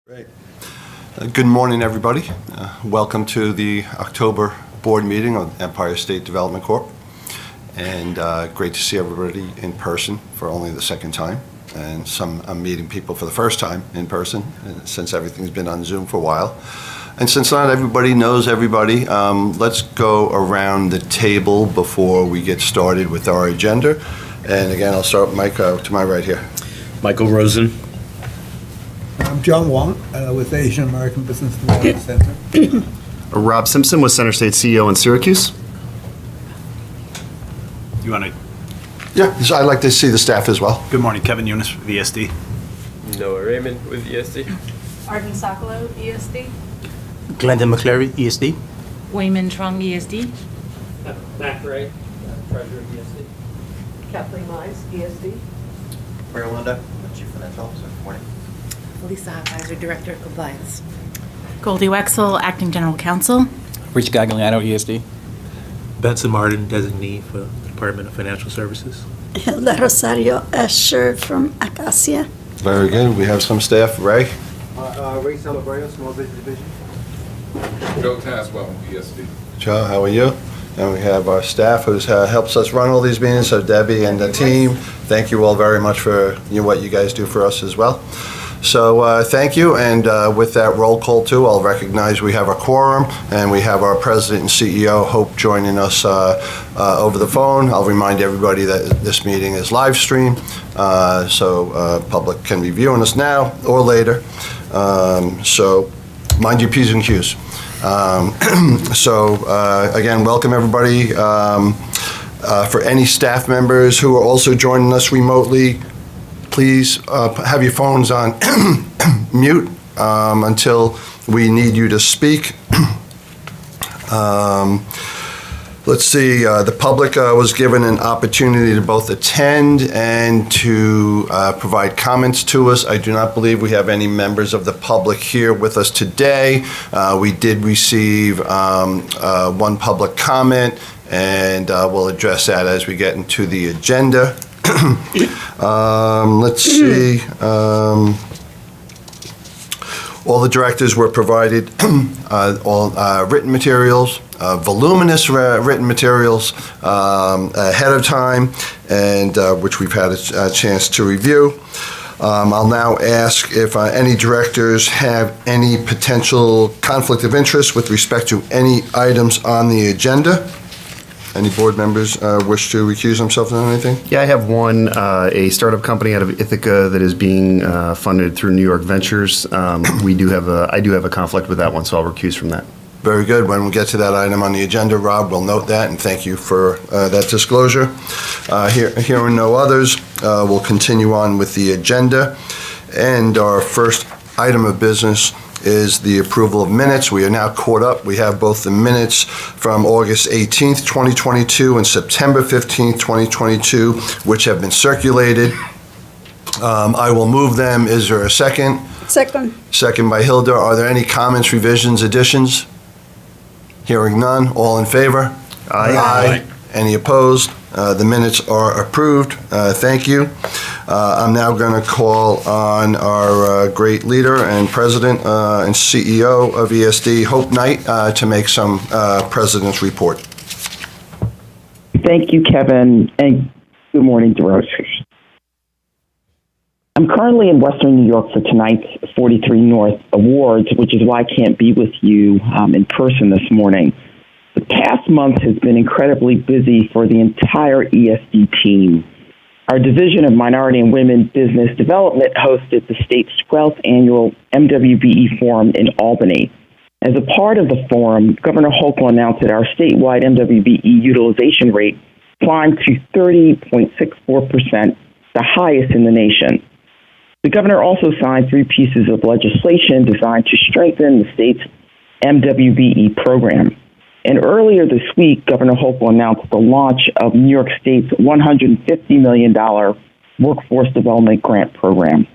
Great. Good morning, everybody. Welcome to the October board meeting of Empire State Development Corp. And great to see everybody in person for only the second time. And I'm meeting people for the first time in person since everything's been on Zoom for a while. And since not everybody knows everybody, let's go around the table before we get started with our agenda. And again, I'll start with Mike to my right here. Michael Rosen. I'm John Wong with Asian American Business Development Center. Rob Simpson with Center State CEO in Syracuse. You want to? Yeah, so I'd like to see the staff as well. Good morning, Kevin Eunice, VSD. Noah Raymond with ESD. Arden Sokolow, ESD. Glendon McCleary, ESD. Wayman Trung, ESD. Matt Ray, Treasurer ESD. Kathleen Mize, ESD. Mayor Linda, Chief Financial Officer. Good morning. Lisa Hochheiser, Director of Compliance. Goldie Wexel, Acting General Counsel. Rich Gagliano, ESD. Benson Martin, Designee for the Department of Financial Services. Hilda Rosario Escher from Acacia. Very good. We have some staff. Ray? Ray Celebrayo, Small Business Division. Joe Taswell, ESD. Joe, how are you? And we have our staff who helps us run all these meetings, so Debbie and the team. Thank you all very much for what you guys do for us as well. So thank you, and with that roll call too, I'll recognize we have a quorum, and we have our President and CEO, Hope, joining us over the phone. I'll remind everybody that this meeting is live streamed, so public can be viewing us now or later. So mind your P's and Q's. Again, welcome everybody. For any staff members who are also joining us remotely, please have your phones on mute until we need you to speak. Let's see, the public was given an opportunity to both attend and to provide comments to us. I do not believe we have any members of the public here with us today. We did receive one public comment, and we'll address that as we get into the agenda. Let's see. All the directors were provided all written materials, voluminous written materials ahead of time, and which we've had a chance to review. I'll now ask if any directors have any potential conflict of interest with respect to any items on the agenda. Any board members wish to recuse themselves on anything? Yeah, I have one, a startup company out of Ithaca that is being funded through New York Ventures. I do have a conflict with that one, so I'll recuse from that. Very good. When we get to that item on the agenda, Rob, we'll note that, and thank you for that disclosure. Hearing no others, we'll continue on with the agenda. And our first item of business is the approval of minutes. We are now caught up. We have both the minutes from August 18th, 2022 and September 15th, 2022, which have been circulated. I will move them. Is there a second? Second. Second by Hilda. Are there any comments, revisions, additions? Hearing none. All in favor? Aye. Any opposed? The minutes are approved. Thank you. I'm now going to call on our great leader and president and CEO of ESD, Hope Knight, to make some president's report. Thank you, Kevin, and good morning, directors. I'm currently in Western New York for tonight's 43 North Awards, which is why I can't be with you in person this morning. The past month has been incredibly busy for the entire ESD team. Our Division of Minority and Women Business Development hosted the state's 12th annual MWBE Forum in Albany. As a part of the forum, Governor Hochul announced that our statewide MWBE utilization rate climbed to 30.64%, the highest in the nation. The governor also signed 3 pieces of legislation designed to strengthen the state's MWBE program. And earlier this week, Governor Hochul announced the launch of New York State's $150 million Workforce Development Grant Program.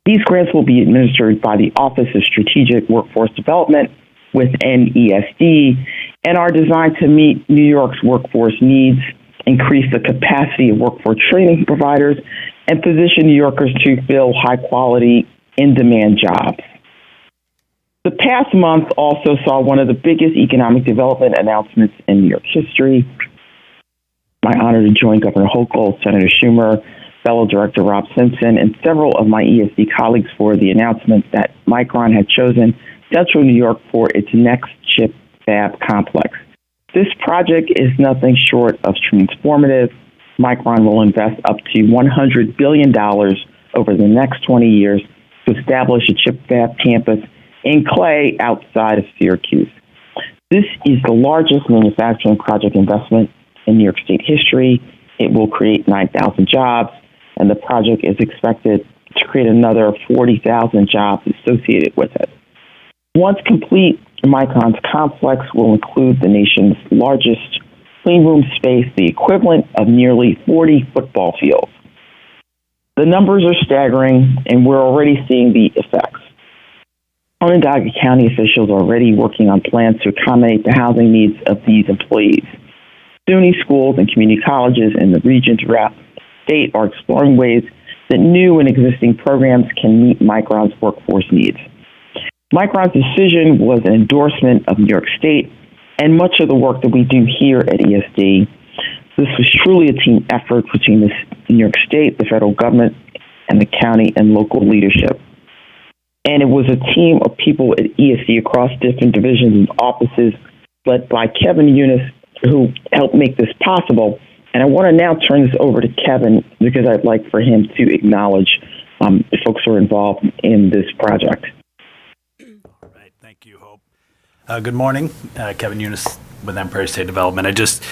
These grants will be administered by the Office of Strategic Workforce Development within ESD and are designed to meet New York's workforce needs, increase the capacity of workforce training providers, and position New Yorkers to fill high-quality in-demand jobs. The past month also saw one of the biggest economic development announcements in New York history. My honor to join Governor Hochul, Senator Schumer, fellow Director Rob Simpson, and several of my ESD colleagues for the announcement that Micron had chosen Central New York for its next chip fab complex. This project is nothing short of transformative. Micron will invest up to $100 billion over the next 20 years to establish a chip fab campus in Clay outside of Syracuse. This is the largest manufacturing project investment in New York State history. It will create 9,000 jobs, and the project is expected to create another 40,000 jobs associated with it. Once complete, Micron's complex will include the nation's largest clean room space, the equivalent of nearly 40 football fields. The numbers are staggering, and we're already seeing the effects. Onondaga County officials are already working on plans to accommodate the housing needs of these employees. SUNY schools and community colleges in the region throughout the state are exploring ways that new and existing programs can meet Micron's workforce needs. Micron's decision was an endorsement of New York State and much of the work that we do here at ESD. This was truly a team effort between the New York State, the federal government, and the county and local leadership. And it was a team of people at ESD across different divisions and offices led by Kevin Eunice, who helped make this possible. And I want to now turn this over to Kevin because I'd like for him to acknowledge the folks who are involved in this project. All right. Thank you, Hope. Good morning. Kevin Eunice with Empire State Development. I just,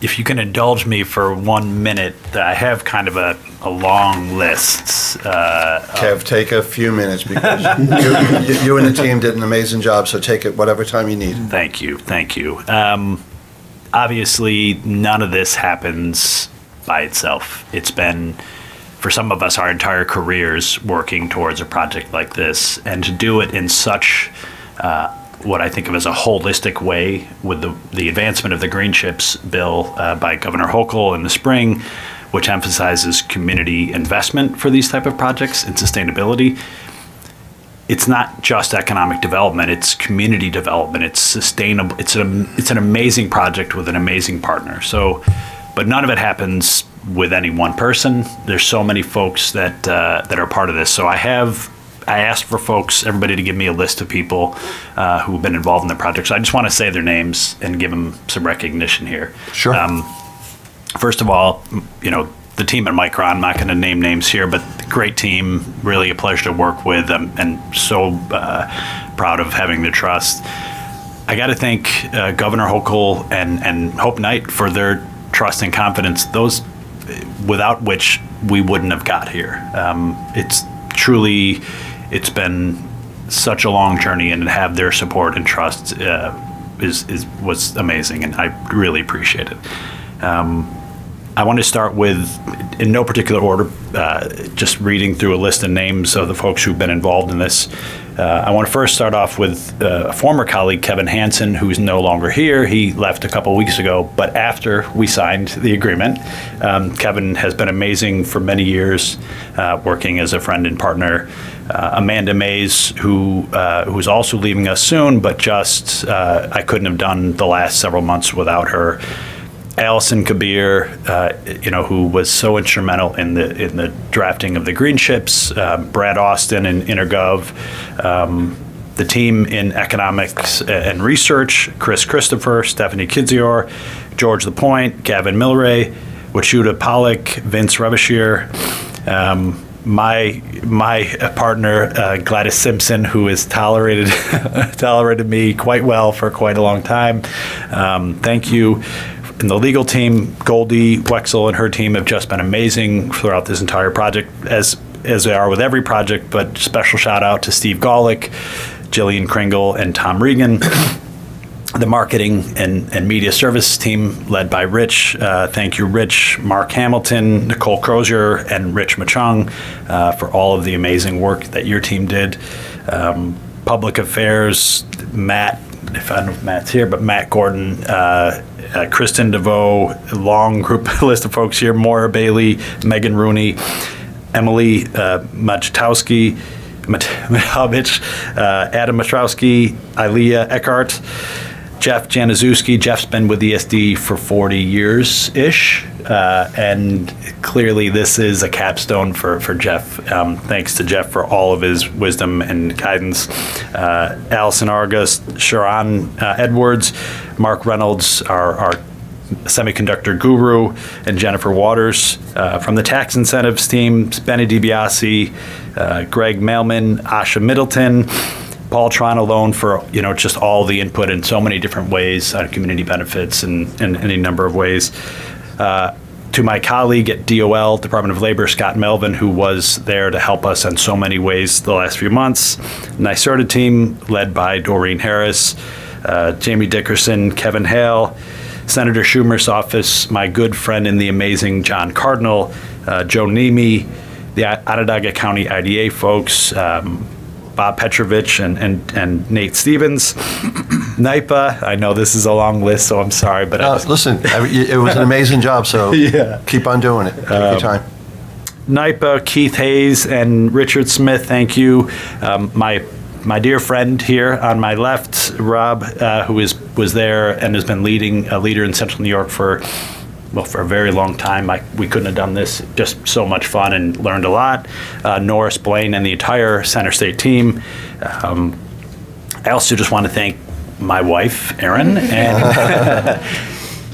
if you can indulge me for 1 minute, I have kind of a long list. Kev, take a few minutes because you and the team did an amazing job, so take it whatever time you need. Thank you. Thank you. Obviously, none of this happens by itself. It's been, for some of us, our entire careers working towards a project like this, and to do it in such what I think of as a holistic way with the advancement of the Green Chips bill by Governor Hochul in the spring, which emphasizes community investment for these type of projects and sustainability. It's not just economic development, it's community development, it's sustainable. It's an amazing project with an amazing partner. So, but none of it happens with any one person. There's so many folks that are part of this. So I asked for folks, everybody to give me a list of people who have been involved in the project. So I just want to say their names and give them some recognition here. Sure. First of all, the team at Micron, I'm not going to name names here, but great team, really a pleasure to work with, and so proud of having their trust. I got to thank Governor Hochul and Hope Knight for their trust and confidence, those without which we wouldn't have got here. It's been such a long journey, and to have their support and trust was amazing, and I really appreciate it. I want to start with, in no particular order, just reading through a list of names of the folks who've been involved in this. I want to first start off with a former colleague, Kevin Hansen, who's no longer here. He left a couple weeks ago, but after we signed the agreement, Kevin has been amazing for many years, working as a friend and partner. Amanda Mays, who's also leaving us soon, but just I couldn't have done the last several months without her. Allison Kabir, who was so instrumental in the drafting of the Green Chips, Brad Austin in InterGov, the team in economics and research, Chris Christopher, Stephanie Kidzior, George Lapointe, Gavin Milray, Wachuda Pollock, Vince Revashir, my partner Gladys Simpson, who has tolerated me quite well for quite a long time. Thank you. And the legal team, Goldie Wexel and her team have just been amazing throughout this entire project, as they are with every project, but special shout out to Steve Golick, Jillian Kringle, and Tom Regan. The marketing and media services team led by Rich. Thank you, Rich, Mark Hamilton, Nicole Crozier, and Rich Machung for all of the amazing work that your team did. Public affairs, Matt, if I don't know if Matt's here, but Matt Gordon, Kristen DeVoe, long group list of folks here, Maura Bailey, Megan Rooney. Emily Majtowski, Adam Matrowski, Ilea Eckhart, Jeff Januszewski. Jeff's been with ESD for 40 years-ish, and clearly this is a capstone for Jeff. Thanks to Jeff for all of his wisdom and guidance. Allison Argus, Sharon Edwards, Mark Reynolds, our semiconductor guru, and Jennifer Waters from the tax incentives team, Benny DiBiase, Greg Mailman, Asha Middleton, Paul Tron alone for just all the input in so many different ways on community benefits and in any number of ways. To my colleague at DOL, Department of Labor, Scott Melvin, who was there to help us in so many ways the last few months. NYSERDA team led by Doreen Harris, Jamie Dickerson, Kevin Hale, Senator Schumer's office, my good friend and the amazing John Cardinal, Joe Nemi, the Onondaga County IDA folks, Bob Petrovich and Nate Stevens, NYPA. I know this is a long list, so I'm sorry, but listen, it was an amazing job, so keep on doing it. Take your time. NYPA, Keith Hayes, and Richard Smith, thank you. My dear friend here on my left, Rob, who was there and has been a leader in Central New York for a very long time. We couldn't have done this. Just so much fun and learned a lot. Norris Blaine and the entire Center State team. I also just want to thank my wife, Erin, and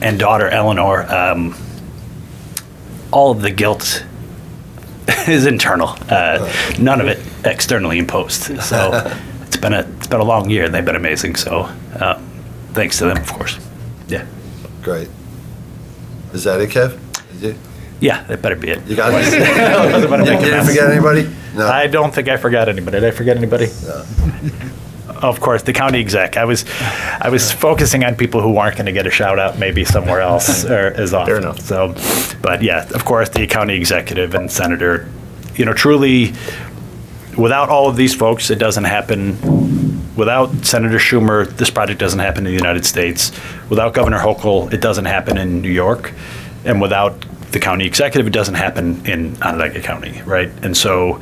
and daughter, Eleanor. All of the guilt is internal. None of it externally imposed. So it's been a long year, and they've been amazing. So thanks to them, of course. Yeah. Great. Is that it, Kev? Yeah, that better be it. You got it? You didn't forget anybody? No. I don't think I forgot anybody. Did I forget anybody? No. Of course, the county exec. I was focusing on people who aren't going to get a shout out maybe somewhere else or as often. Fair enough. So, but yeah, of course, the county executive and senator. Truly, without all of these folks, it doesn't happen. Without Senator Schumer, this project doesn't happen in the United States. Without Governor Hochul, it doesn't happen in New York. And without the county executive, it doesn't happen in Onondaga County, right? And so,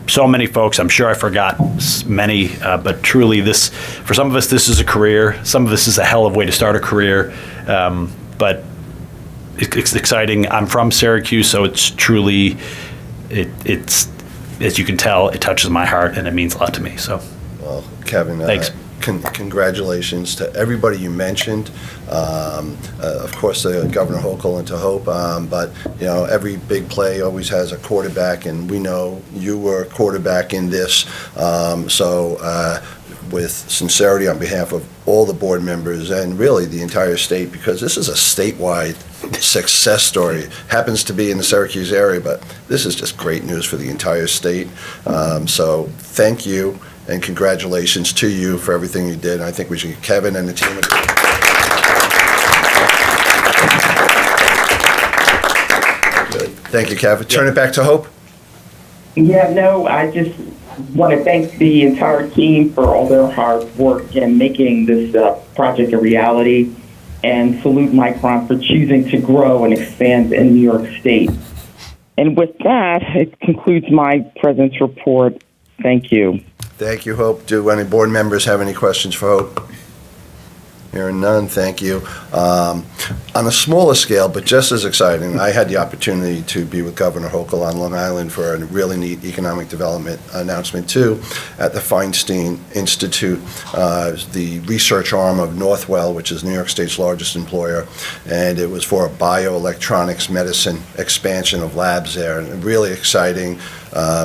so many folks, I'm sure I forgot many, but truly for some of us, this is a career. Some of us is a hell of a way to start a career. But it's exciting. I'm from Syracuse, so it's truly, it's as you can tell, it touches my heart and it means a lot to me, so. Well, Kevin, thanks. Congratulations to everybody you mentioned. Of course, Governor Hochul and to Hope, but every big play always has a quarterback, and we know you were a quarterback in this. With sincerity on behalf of all the board members and really the entire state, because this is a statewide success story. Happens to be in the Syracuse area, but this is just great news for the entire state. So thank you. And congratulations to you for everything you did. And I think we should give Kevin and the team Good. Thank you, Kevin. Turn it back to Hope. Yeah, no, I just want to thank the entire team for all their hard work in making this project a reality, and salute Micron for choosing to grow and expand in New York State. And with that, it concludes my president's report. Thank you. Thank you, Hope. Do any board members have any questions for Hope? Hearing none, thank you. On a smaller scale, but just as exciting, I had the opportunity to be with Governor Hochul on Long Island for a really neat economic development announcement too, at the Feinstein Institute, the research arm of Northwell, which is New York State's largest employer, and it was for a bioelectronics medicine expansion of labs there, and really exciting,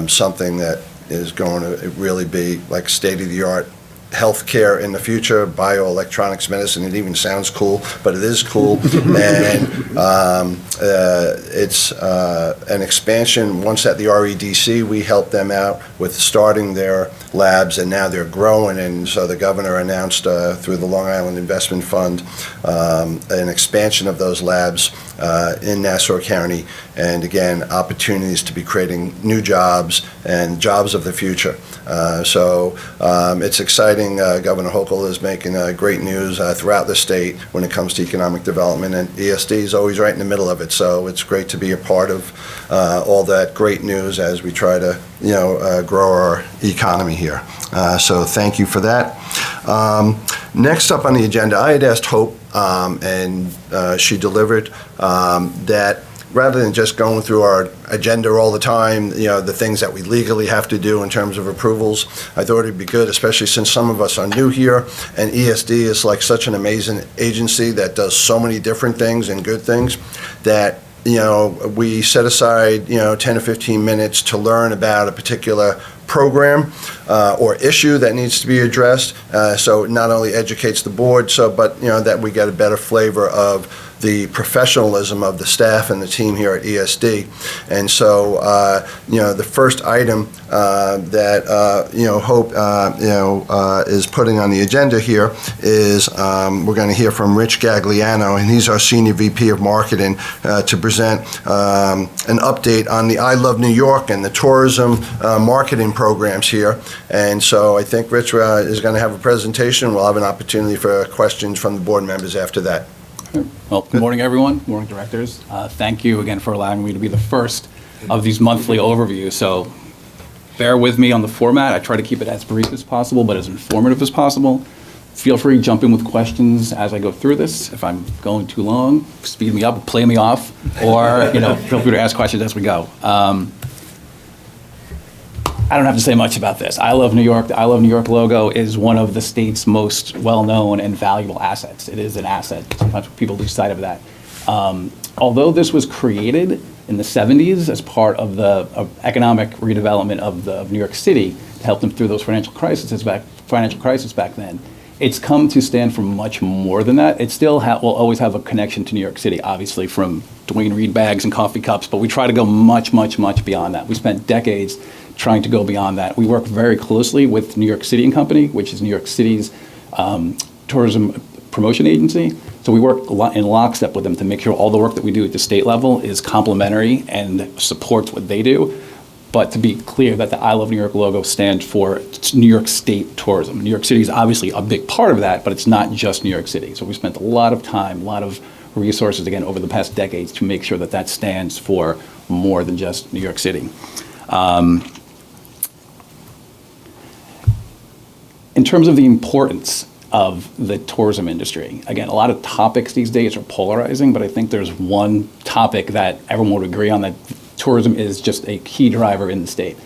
something that is going to really be like state-of-the-art healthcare in the future, bioelectronics medicine. It even sounds cool, but it is cool. And it's an expansion. Once at the REDC, we helped them out with starting their labs, and now they're growing. And so the governor announced through the Long Island Investment Fund an expansion of those labs in Nassau County, and again, opportunities to be creating new jobs and jobs of the future. So it's exciting. Governor Hochul is making great news throughout the state when it comes to economic development, and ESD is always right in the middle of it. So it's great to be a part of all that great news as we try to, grow our economy here. So thank you for that. Next up on the agenda, I had asked Hope, and she delivered, that rather than just going through our agenda all the time, the things that we legally have to do in terms of approvals, I thought it'd be good, especially since some of us are new here, and ESD is like such an amazing agency that does so many different things and good things, that we set aside 10 or 15 minutes to learn about a particular program or issue that needs to be addressed. So it not only educates the board, but that we get a better flavor of the professionalism of the staff and the team here at ESD. And so, the first item that Hope is putting on the agenda here is we're going to hear from Rich Gagliano, and he's our Senior VP of Marketing, to present an update on the I Love New York and the tourism marketing programs here. And so I think Rich is going to have a presentation. We'll have an opportunity for questions from the board members after that. Well, good morning, everyone. Good morning, directors. Thank you again for allowing me to be the first of these monthly overviews. So bear with me on the format. I try to keep it as brief as possible, but as informative as possible. Feel free to jump in with questions as I go through this. If I'm going too long, speed me up, play me off, or feel free to ask questions as we go. I don't have to say much about this. I Love New York. The I Love New York logo is one of the state's most well-known and valuable assets. It is an asset. Sometimes people lose sight of that. Although this was created in the 70s as part of the economic redevelopment of New York City to help them through those financial crises back then, it's come to stand for much more than that. It still will always have a connection to New York City, obviously, from Dwayne Reed bags and coffee cups, but we try to go much, much, much beyond that. We spent decades trying to go beyond that. We work very closely with New York City and Company, which is New York City's tourism promotion agency. So we work in lockstep with them to make sure all the work that we do at the state level is complementary and supports what they do. But to be clear that the I Love New York logo stands for New York State tourism. New York City is obviously a big part of that, but it's not just New York City. So we spent a lot of time, a lot of resources, again, over the past decades to make sure that that stands for more than just New York City. In terms of the importance of the tourism industry, again, a lot of topics these days are polarizing, but I think there's one topic that everyone would agree on, that tourism is just a key driver in the state.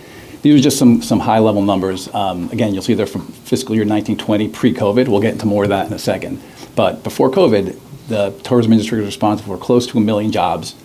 These are just some high-level numbers. Again, you'll see they're from fiscal year 1920, pre-COVID. We'll get into more of that in a second. But before COVID, the tourism industry was responsible for close to 1 million jobs,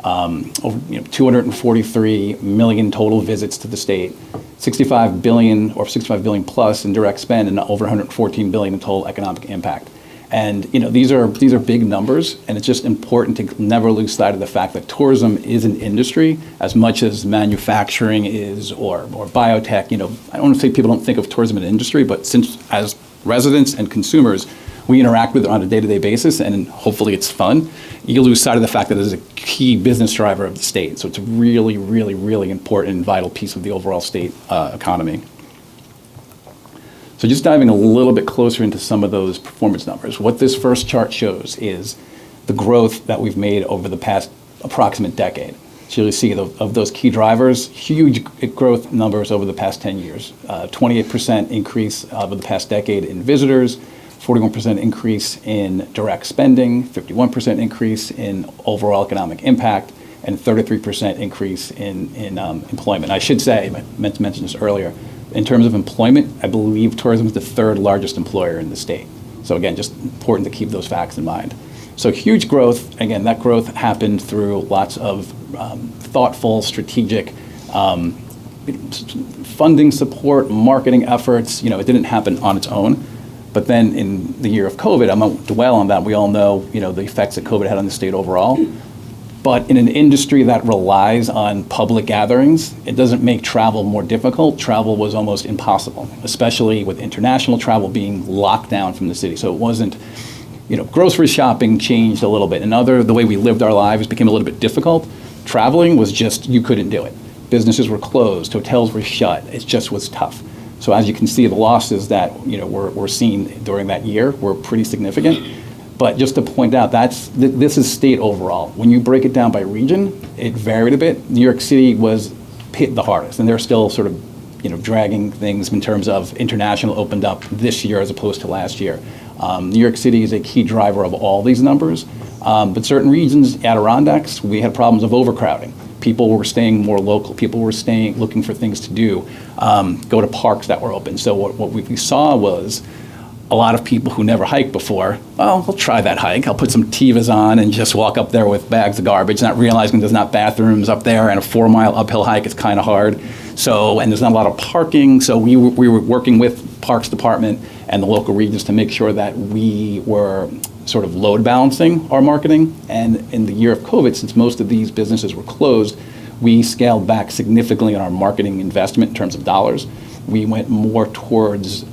over 243 million total visits to the state, 65 billion plus in direct spend, and over 114 billion in total economic impact. And these are big numbers, and it's just important to never lose sight of the fact that tourism is an industry as much as manufacturing is, or biotech. I don't want to say people don't think of tourism as an industry, but since as residents and consumers, we interact with it on a day-to-day basis, and hopefully it's fun, you lose sight of the fact that it is a key business driver of the state. So it's a really, really, really important and vital piece of the overall state economy. So just diving a little bit closer into some of those performance numbers. What this first chart shows is the growth that we've made over the past approximate decade. So you'll see of those key drivers, huge growth numbers over the past 10 years. 28% increase over the past decade in visitors, 41% increase in direct spending, 51% increase in overall economic impact, and 33% increase in employment. I should say, I meant to mention this earlier, in terms of employment, I believe tourism is the third largest employer in the state. So again, just important to keep those facts in mind. So huge growth. Again, that growth happened through lots of thoughtful, strategic funding support, marketing efforts. It didn't happen on its own. But then in the year of COVID, I won't dwell on that. We all know, the effects that COVID had on the state overall. But in an industry that relies on public gatherings, it doesn't make travel more difficult. Travel was almost impossible, especially with international travel being locked down from the city. So it wasn't, grocery shopping changed a little bit. The way we lived our lives became a little bit difficult. Traveling was just, you couldn't do it. Businesses were closed, hotels were shut. It just was tough. So as you can see, the losses that, we're seeing during that year were pretty significant. But just to point out, this is state overall. When you break it down by region, it varied a bit. New York City was hit the hardest, and they're still sort of, dragging things in terms of international opened up this year as opposed to last year. New York City is a key driver of all these numbers, but certain regions, Adirondacks, we had problems of overcrowding. People were staying more local. People were looking for things to do, go to parks that were open. So what we saw was a lot of people who never hiked before, well, I'll try that hike. I'll put some Tevas on and just walk up there with bags of garbage, not realizing there's not bathrooms up there, and a 4-mile uphill hike is kind of hard. So, and there's not a lot of parking. So we were working with Parks Department and the local regions to make sure that we were sort of load balancing our marketing. And in the year of COVID, since most of these businesses were closed, we scaled back significantly on our marketing investment in terms of dollars. We went more towards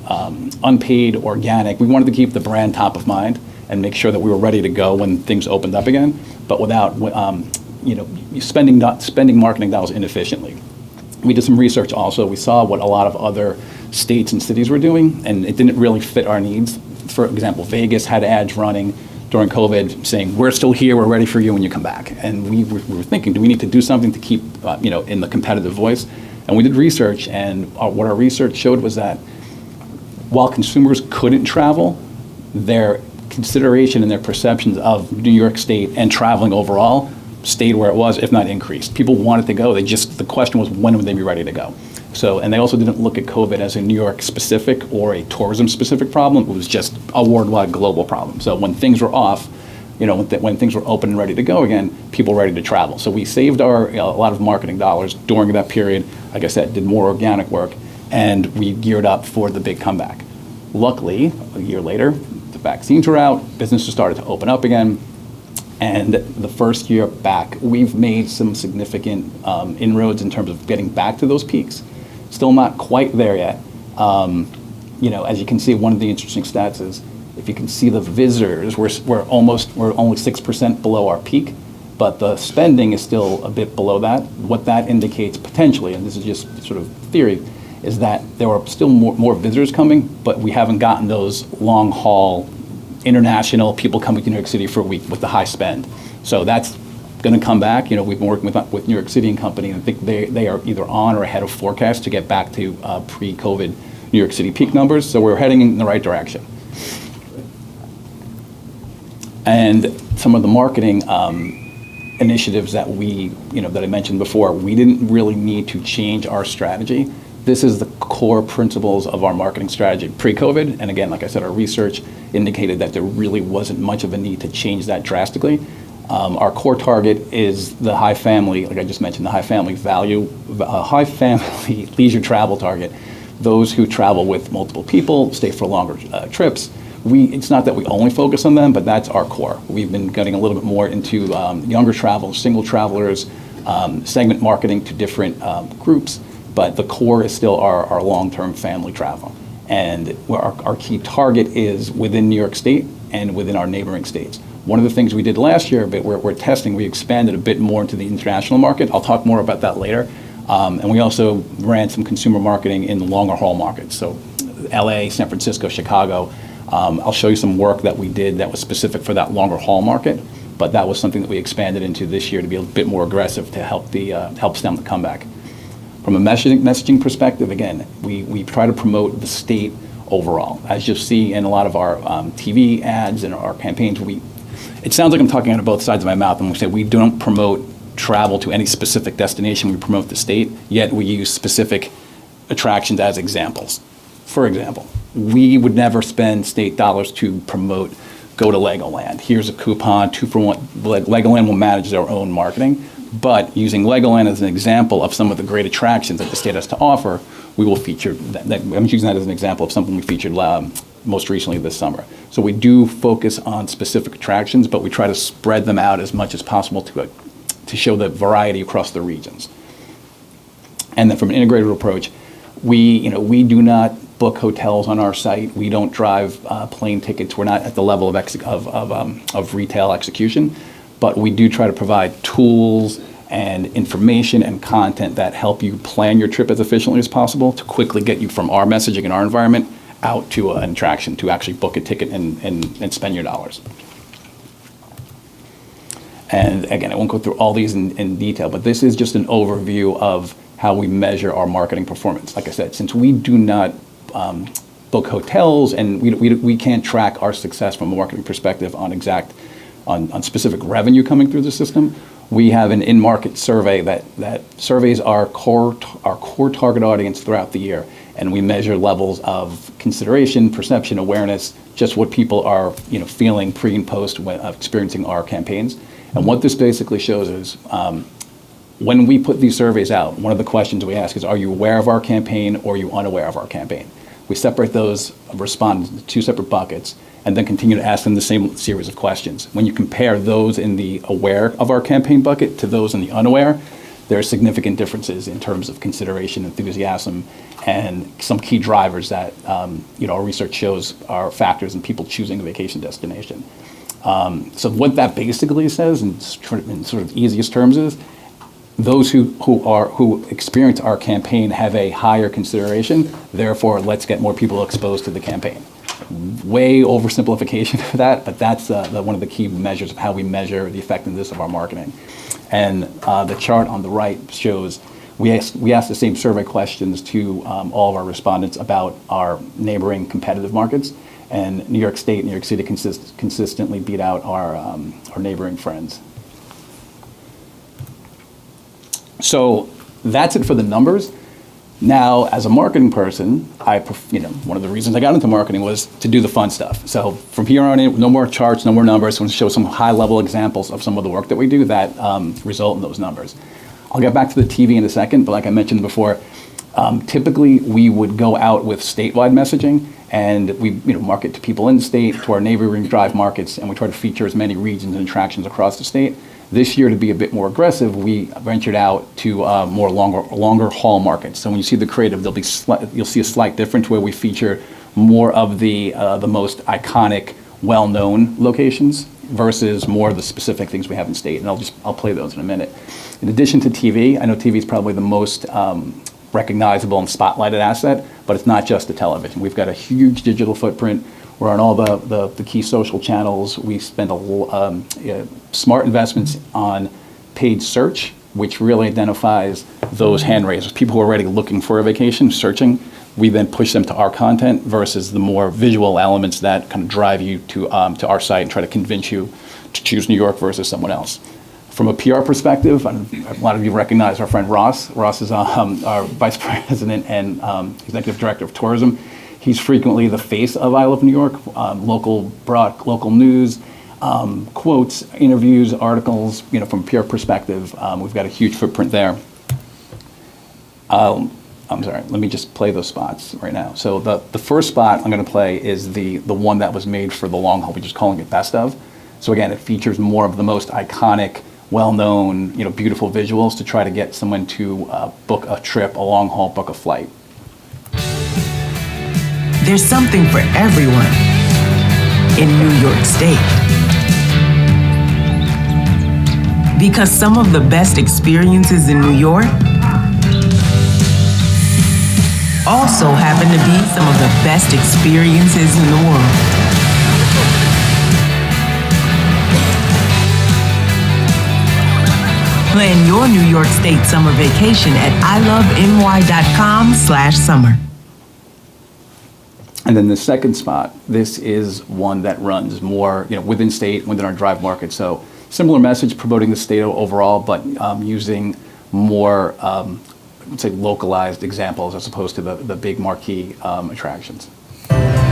unpaid, organic. We wanted to keep the brand top of mind and make sure that we were ready to go when things opened up again, but without spending marketing dollars inefficiently. We did some research also. We saw what a lot of other states and cities were doing, and it didn't really fit our needs. For example, Vegas had ads running during COVID saying, we're still here, we're ready for you when you come back. And we were thinking, do we need to do something to keep in the competitive voice? And we did research, and what our research showed was that while consumers couldn't travel, their consideration and their perceptions of New York State and traveling overall stayed where it was, if not increased. People wanted to go. The question was, when would they be ready to go? So, and they also didn't look at COVID as a New York specific or a tourism specific problem. It was just a worldwide global problem. So when things were off, when things were open and ready to go again, people were ready to travel. So we saved a lot of marketing dollars during that period. Like I said, did more organic work, and we geared up for the big comeback. Luckily, a year later, the vaccines were out, businesses started to open up again, and the first year back, we've made some significant inroads in terms of getting back to those peaks. Still not quite there yet. As you can see, one of the interesting stats is, if you can see the visitors, we're only 6% below our peak, but the spending is still a bit below that. What that indicates potentially, and this is just sort of theory, is that there are still more visitors coming, but we haven't gotten those long haul international people coming to New York City for a week with the high spend. So that's going to come back. We've been working with New York City and Company, and I think they are either on or ahead of forecast to get back to pre-COVID New York City peak numbers. So we're heading in the right direction. And some of the marketing initiatives that that I mentioned before, we didn't really need to change our strategy. This is the core principles of our marketing strategy pre-COVID. And again, like I said, our research indicated that there really wasn't much of a need to change that drastically. Our core target is the high family, like I just mentioned, the high family leisure travel target. Those who travel with multiple people, stay for longer trips. It's not that we only focus on them, but that's our core. We've been getting a little bit more into younger travelers, single travelers, segment marketing to different groups, but the core is still our long-term family travel. And our key target is within New York State and within our neighboring states. One of the things we did last year, but we're testing, we expanded a bit more into the international market. I'll talk more about that later. And we also ran some consumer marketing in the longer haul markets. So LA, San Francisco, Chicago. I'll show you some work that we did that was specific for that longer haul market, but that was something that we expanded into this year to be a bit more aggressive to help stem the comeback. From a messaging perspective, again, we try to promote the state overall. As you'll see in a lot of our TV ads and our campaigns, it sounds like I'm talking out of both sides of my mouth, and we say we don't promote travel to any specific destination, we promote the state, yet we use specific attractions as examples. For example, we would never spend state dollars to promote, go to Legoland. Here's a coupon, 2-for-1. Legoland will manage their own marketing, but using Legoland as an example of some of the great attractions that the state has to offer, we will feature, I'm using that as an example of something we featured most recently this summer. So we do focus on specific attractions, but we try to spread them out as much as possible to to show the variety across the regions. And then from an integrated approach, we do not book hotels on our site. We don't drive plane tickets. We're not at the level of retail execution, but we do try to provide tools and information and content that help you plan your trip as efficiently as possible to quickly get you from our messaging and our environment out to an attraction to actually book a ticket and spend your dollars. And again, I won't go through all these in detail, but this is just an overview of how we measure our marketing performance. Like I said, since we do not book hotels and we can't track our success from a marketing perspective on on specific revenue coming through the system, we have an in-market survey that surveys our core target audience throughout the year, and we measure levels of consideration, perception, awareness, just what people are feeling pre and post when experiencing our campaigns. And what this basically shows is when we put these surveys out, one of the questions we ask is, are you aware of our campaign or are you unaware of our campaign? We separate those respondents into two separate buckets and then continue to ask them the same series of questions. When you compare those in the aware of our campaign bucket to those in the unaware, there are significant differences in terms of consideration, enthusiasm, and some key drivers that our research shows are factors in people choosing a vacation destination. So what that basically says, in sort of easiest terms, is those who experience our campaign have a higher consideration. Therefore, let's get more people exposed to the campaign. Way oversimplification for that, but that's one of the key measures of how we measure the effectiveness of our marketing. And the chart on the right shows we asked the same survey questions to all of our respondents about our neighboring competitive markets. And New York State and New York City consistently beat out our neighboring friends. So that's it for the numbers. Now, as a marketing person, one of the reasons I got into marketing was to do the fun stuff. So from here on in, no more charts, no more numbers. I want to show some high-level examples of some of the work that we do that result in those numbers. I'll get back to the TV in a second, but like I mentioned before, typically we would go out with statewide messaging, and we market to people in the state, to our neighboring drive markets, and we try to feature as many regions and attractions across the state. This year, to be a bit more aggressive, we ventured out to more longer haul markets. So when you see the creative, you'll see a slight difference where we feature more of the most iconic, well-known locations versus more of the specific things we have in state. And I'll play those in a minute. In addition to TV, I know TV is probably the most recognizable and spotlighted asset, but it's not just the television. We've got a huge digital footprint. We're on all the key social channels. We spend smart investments on paid search, which really identifies those hand raisers, people who are already looking for a vacation, searching. We then push them to our content versus the more visual elements that kind of drive you to our site and try to convince you to choose New York versus someone else. From a PR perspective, a lot of you recognize our friend Ross. Ross is our Vice President and Executive Director of Tourism. He's frequently the face of I Love New York, local news, quotes, interviews, articles. From a PR perspective, we've got a huge footprint there. I'm sorry, let me just play those spots right now. So the first spot I'm going to play is the one that was made for the long haul. We're just calling it Best Of. So again, it features more of the most iconic, well-known, beautiful visuals to try to get someone to book a trip, a long haul, book a flight. There's something for everyone in New York State. Because some of the best experiences in New York also happen to be some of the best experiences in the world. Plan your New York State summer vacation at iloveny.com/summer. And then the second spot, this is one that runs more, within state, within our drive market. So similar message promoting the state overall, but using more, let's say, localized examples as opposed to the big marquee attractions.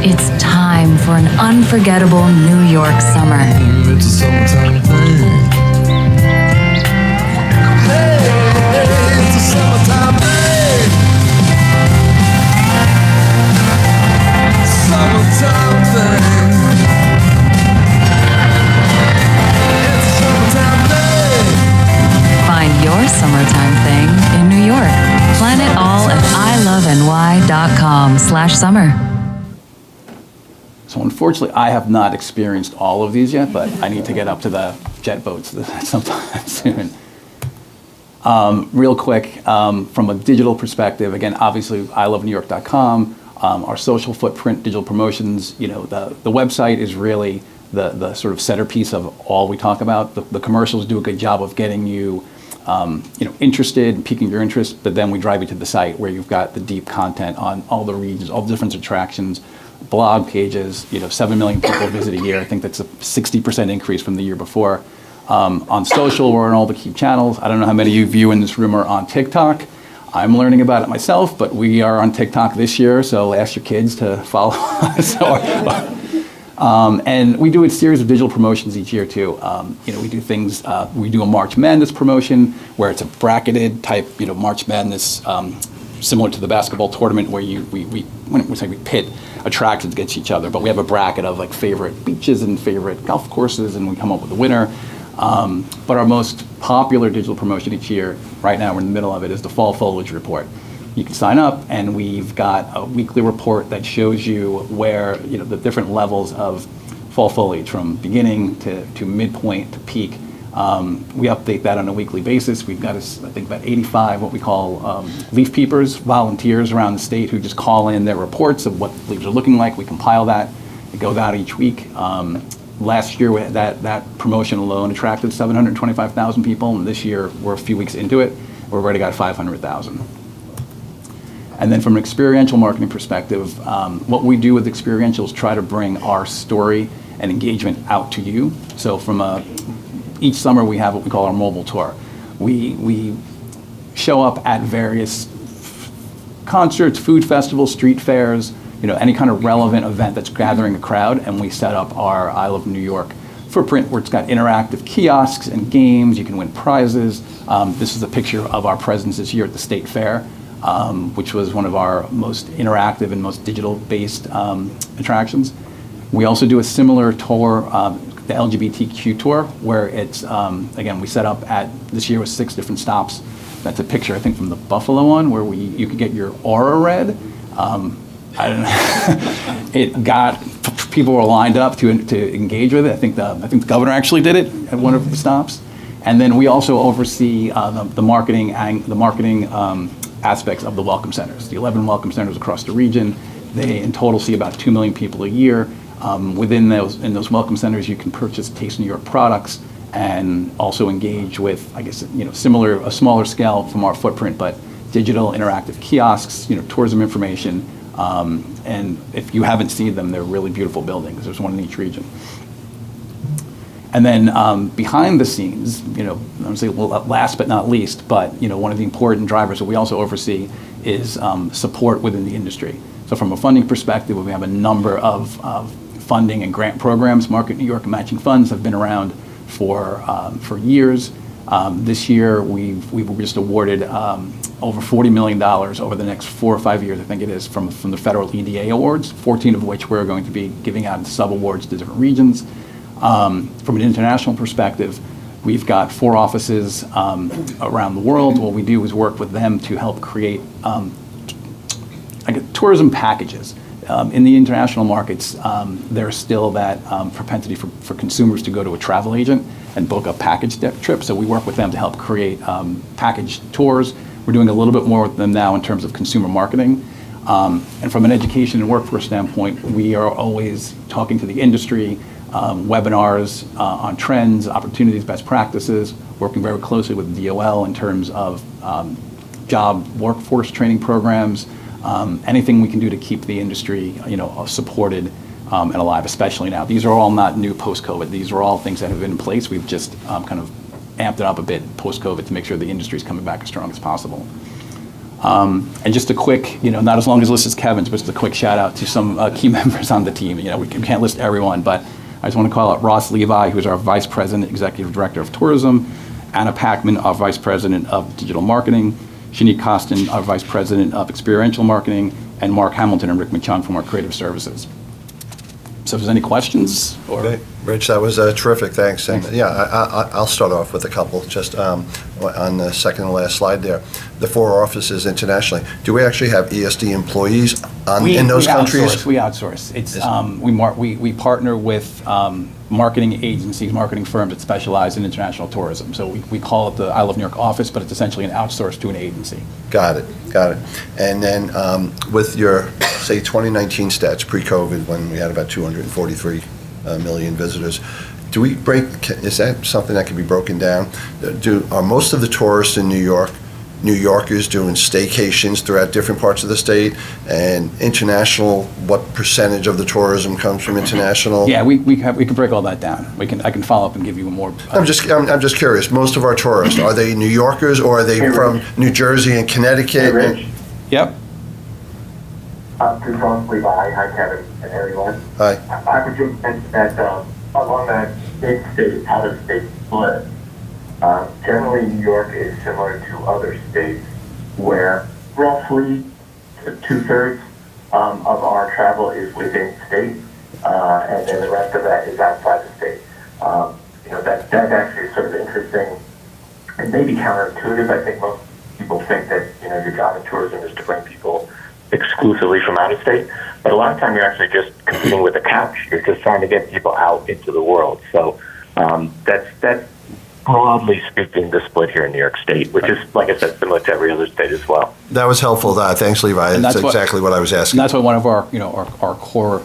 It's time for an unforgettable New York summer. It's a summertime thing. It's a summertime thing. Summertime thing. It's a summertime thing. jetboats.com/summer. So unfortunately, I have not experienced all of these yet, but I need to get up to the jet boats sometime soon. Real quick, from a digital perspective, again, obviously, ilovenewyork.com, our social footprint, digital promotions, the website is really the sort of centerpiece of all we talk about. The commercials do a good job of getting you, interested and piquing your interest, but then we drive you to the site where you've got the deep content on all the regions, all the different attractions, blog pages, 7 million people visit a year. I think that's a 60% increase from the year before. On social, we're on all the key channels. I don't know how many of you in this room are on TikTok. I'm learning about it myself, but we are on TikTok this year, so ask your kids to follow us. And we do a series of digital promotions each year too. We do things, we do a March Madness promotion where it's a bracketed type, March Madness, similar to the basketball tournament where we pit attractions against each other, but we have a bracket of like favorite beaches and favorite golf courses, and we come up with a winner. But our most popular digital promotion each year, right now we're in the middle of it, is the Fall Foliage Report. You can sign up, and we've got a weekly report that shows you where, the different levels of fall foliage from beginning to midpoint to peak. We update that on a weekly basis. We've got, I think, about 85 what we call leaf peepers, volunteers around the state who just call in their reports of what leaves are looking like. We compile that. It goes out each week. Last year, that promotion alone attracted 725,000 people, and this year, we're a few weeks into it. We've already got 500,000. And then from an experiential marketing perspective, what we do with experiential is try to bring our story and engagement out to you. So each summer we have what we call our mobile tour. We show up at various concerts, food festivals, street fairs, any kind of relevant event that's gathering a crowd, and we set up our I Love New York footprint where it's got interactive kiosks and games. You can win prizes. This is a picture of our presence this year at the State Fair, which was one of our most interactive and most digital-based attractions. We also do a similar tour, the LGBTQ tour, where it's, again, we set up this year with 6 different stops. That's a picture, I think, from the Buffalo one, where you could get your aura read. I don't know. People were lined up to engage with it. I think the governor actually did it at one of the stops. And then we also oversee the marketing aspects of the welcome centers. The 11 welcome centers across the region. They in total see about 2 million people a year. In those welcome centers, you can purchase Taste New York products and also engage with, I guess, a smaller scale from our footprint, but digital interactive kiosks, tourism information. And if you haven't seen them, they're really beautiful buildings. There's one in each region. And then behind the scenes, I would say last but not least, but one of the important drivers that we also oversee is support within the industry. So from a funding perspective, we have a number of funding and grant programs. Market New York matching funds have been around for years. This year, we were just awarded over $40 million over the next 4 or 5 years, I think it is, from the federal EDA awards, 14 of which we're going to be giving out in sub-awards to different regions. From an international perspective, we've got 4 offices around the world. What we do is work with them to help create tourism packages. In the international markets, there's still that propensity for consumers to go to a travel agent and book a package trip. So we work with them to help create package tours. We're doing a little bit more with them now in terms of consumer marketing. And from an education and workforce standpoint, we are always talking to the industry, webinars on trends, opportunities, best practices, working very closely with DOL in terms of job workforce training programs, anything we can do to keep the industry, supported and alive, especially now. These are all not new post-COVID. These are all things that have been in place. We've just kind of amped it up a bit post-COVID to make sure the industry is coming back as strong as possible. And just a quick, not as long as list as Kevin's, but just a quick shout out to some key members on the team. We can't list everyone, but I just want to call out Ross Levi, who's our Vice President, Executive Director of Tourism, Anna Packman, our Vice President of Digital Marketing, Shanique Costin, our Vice President of Experiential Marketing, and Mark Hamilton and Rick McChung from our Creative Services. So if there's any questions or. Okay. Rich, that was terrific, thanks. And yeah, I'll start off with a couple, just on the second to last slide there. The 4 offices internationally, do we actually have ESD employees in those countries? We outsource. It's, we partner with marketing agencies, marketing firms that specialize in international tourism. So we call it the I Love New York office, but it's essentially an outsource to an agency. Got it. And then with your, say, 2019 stats, pre-COVID, when we had about 243 million visitors, is that something that can be broken down? Are most of the tourists in New York, New Yorkers doing staycations throughout different parts of the state? And international, what percentage of the tourism comes from international? Yeah, we can break all that down. I can follow up and give you more. I'm just curious. Most of our tourists, are they New Yorkers or are they from New Jersey and Connecticut? Yep. To Ron Levi, hi Kevin and everyone. Hi. I would just mention that along that in-state, out-of-state split, generally New York is similar to other states where roughly 2/3 of our travel is within state, and then the rest of that is outside the state. That actually is sort of interesting and maybe counterintuitive. I think most people think that your job in tourism is to bring people exclusively from out of state, but a lot of time you're actually just competing with the couch. You're just trying to get people out into the world. So that's broadly speaking the split here in New York State, which is, like I said, similar to every other state as well. That was helpful. Thanks, Levi. That's exactly what I was asking. And that's what one of our our core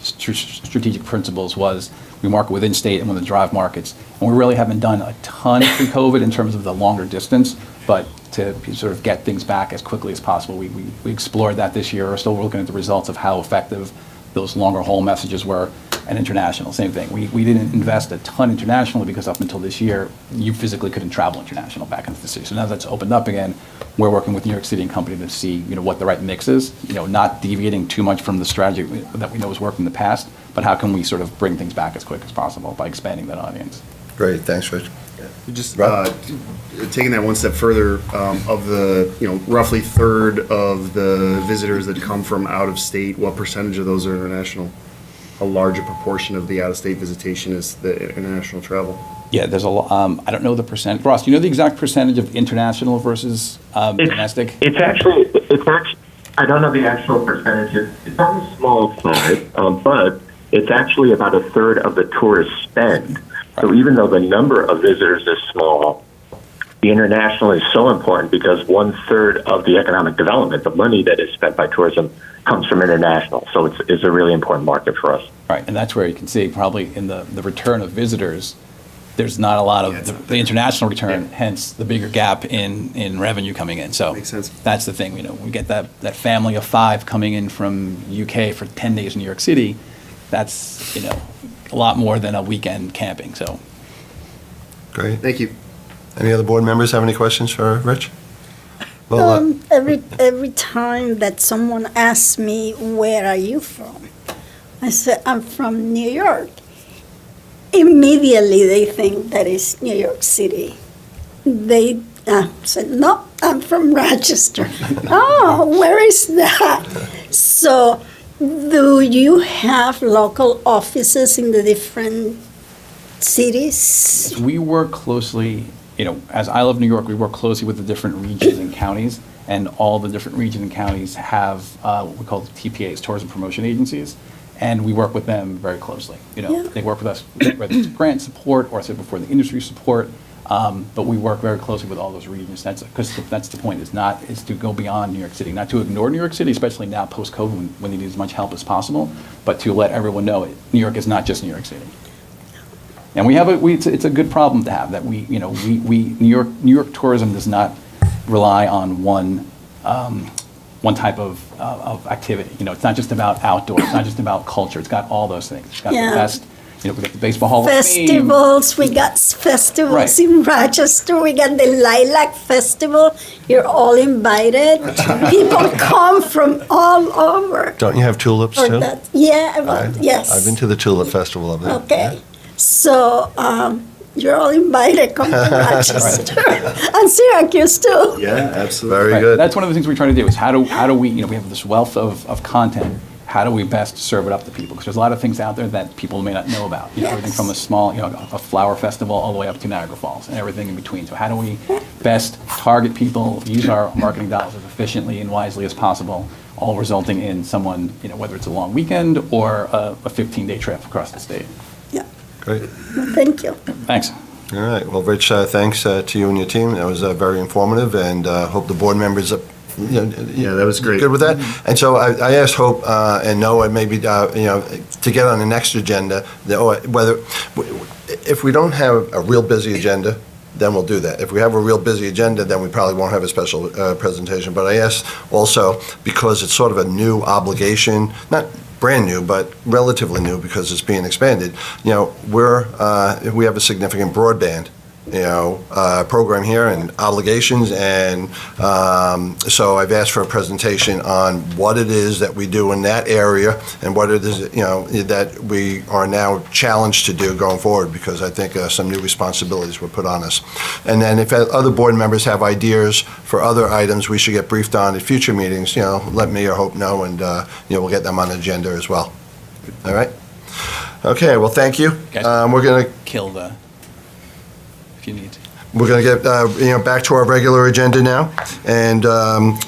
strategic principles was. We market within state and within drive markets, and we really haven't done a ton pre-COVID in terms of the longer distance, but to sort of get things back as quickly as possible. We explored that this year. We're still looking at the results of how effective those longer haul messages were, and international, same thing. We didn't invest a ton internationally because up until this year, you physically couldn't travel international back into the city. So now that's opened up again, we're working with New York City and company to see what the right mix is, not deviating too much from the strategy that we know has worked in the past, but how can we sort of bring things back as quick as possible by expanding that audience. Great, thanks, Rich. Just taking that one step further, of the roughly third of the visitors that come from out of state, what percentage of those are international? A larger proportion of the out of state visitation is the international travel. Yeah, there's a lot. I don't know the percent. Ross, do you know the exact percentage of international versus domestic? It's actually I don't know the actual percentage. It's on the small side, but it's actually about 1/3 of the tourist spend. So even though the number of visitors is small, the international is so important because 1/3 of the economic development, the money that is spent by tourism, comes from international. So it's a really important market for us. Right, and that's where you can see probably in the return of visitors, there's not a lot of the international return, hence the bigger gap in revenue coming in. So makes sense. That's the thing. We get that family of 5 coming in from UK for 10 days in New York City. That's a lot more than a weekend camping. So great. Thank you. Any other board members have any questions for Rich? Well, Every time that someone asks me, where are you from? I say, I'm from New York. Immediately they think that it's New York City. They said, no, I'm from Rochester. Oh, where is that? So do you have local offices in the different cities? we work closely, as I Love New York, we work closely with the different regions and counties, and all the different regions and counties have what we call TPAs, tourism promotion agencies, and we work with them very closely. They work with us, whether it's grant support or I said before, the industry support, but we work very closely with all those regions. Because that's the point. Is to go beyond New York City, not to ignore New York City, especially now post-COVID when they need as much help as possible, but to let everyone know New York is not just New York City. And it's a good problem to have that New York tourism does not rely on one type of activity. It's not just about outdoors. It's not just about culture. It's got all those things. It's got the best. We got the Baseball Hall of Fame. Festivals. We got festivals in Rochester. We got the Lilac Festival. You're all invited. People come from all over. don't you have tulips too? Yes. I've been to the Tulip Festival of that. Okay. So you're all invited. Come to Rochester. And Syracuse too. Yeah, absolutely. Very good. That's one of the things we try to do is how do we, we have this wealth of content. how do we best serve it up to people? Because there's a lot of things out there that people may not know about. You know, everything from a small, a flower festival all the way up to Niagara Falls and everything in between. So how do we best target people, use our marketing dollars as efficiently and wisely as possible, all resulting in someone, whether it's a long weekend or a 15-day trip across the state. Yeah. Great. Thank you. Thanks. All right. Well, Rich, thanks to you and your team. That was very informative, and hope the board members Yeah, that was great. good with that. And so I asked Hope and Noah maybe to get on the next agenda, whether if we don't have a real busy agenda, then we'll do that. If we have a real busy agenda, then we probably won't have a special presentation. But I asked also, because it's sort of a new obligation, not brand new, but relatively new because it's being expanded, we have a significant broadband program here and obligations, and so I've asked for a presentation on what it is that we do in that area and what it is that we are now challenged to do going forward, because I think some new responsibilities were put on us. And then if other board members have ideas for other items we should get briefed on at future meetings, let me or Hope know, and we'll get them on the agenda as well. All right? Okay, well, thank you. We're going to kill the... if you need to. We're going to get back to our regular agenda now, and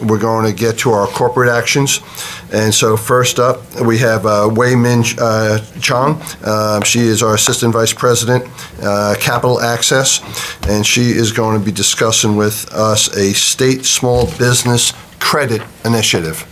we're going to get to our corporate actions. And so first up, we have Wei Min Chong. She is our Assistant Vice President, Capital Access, and she is going to be discussing with us a state small business credit initiative.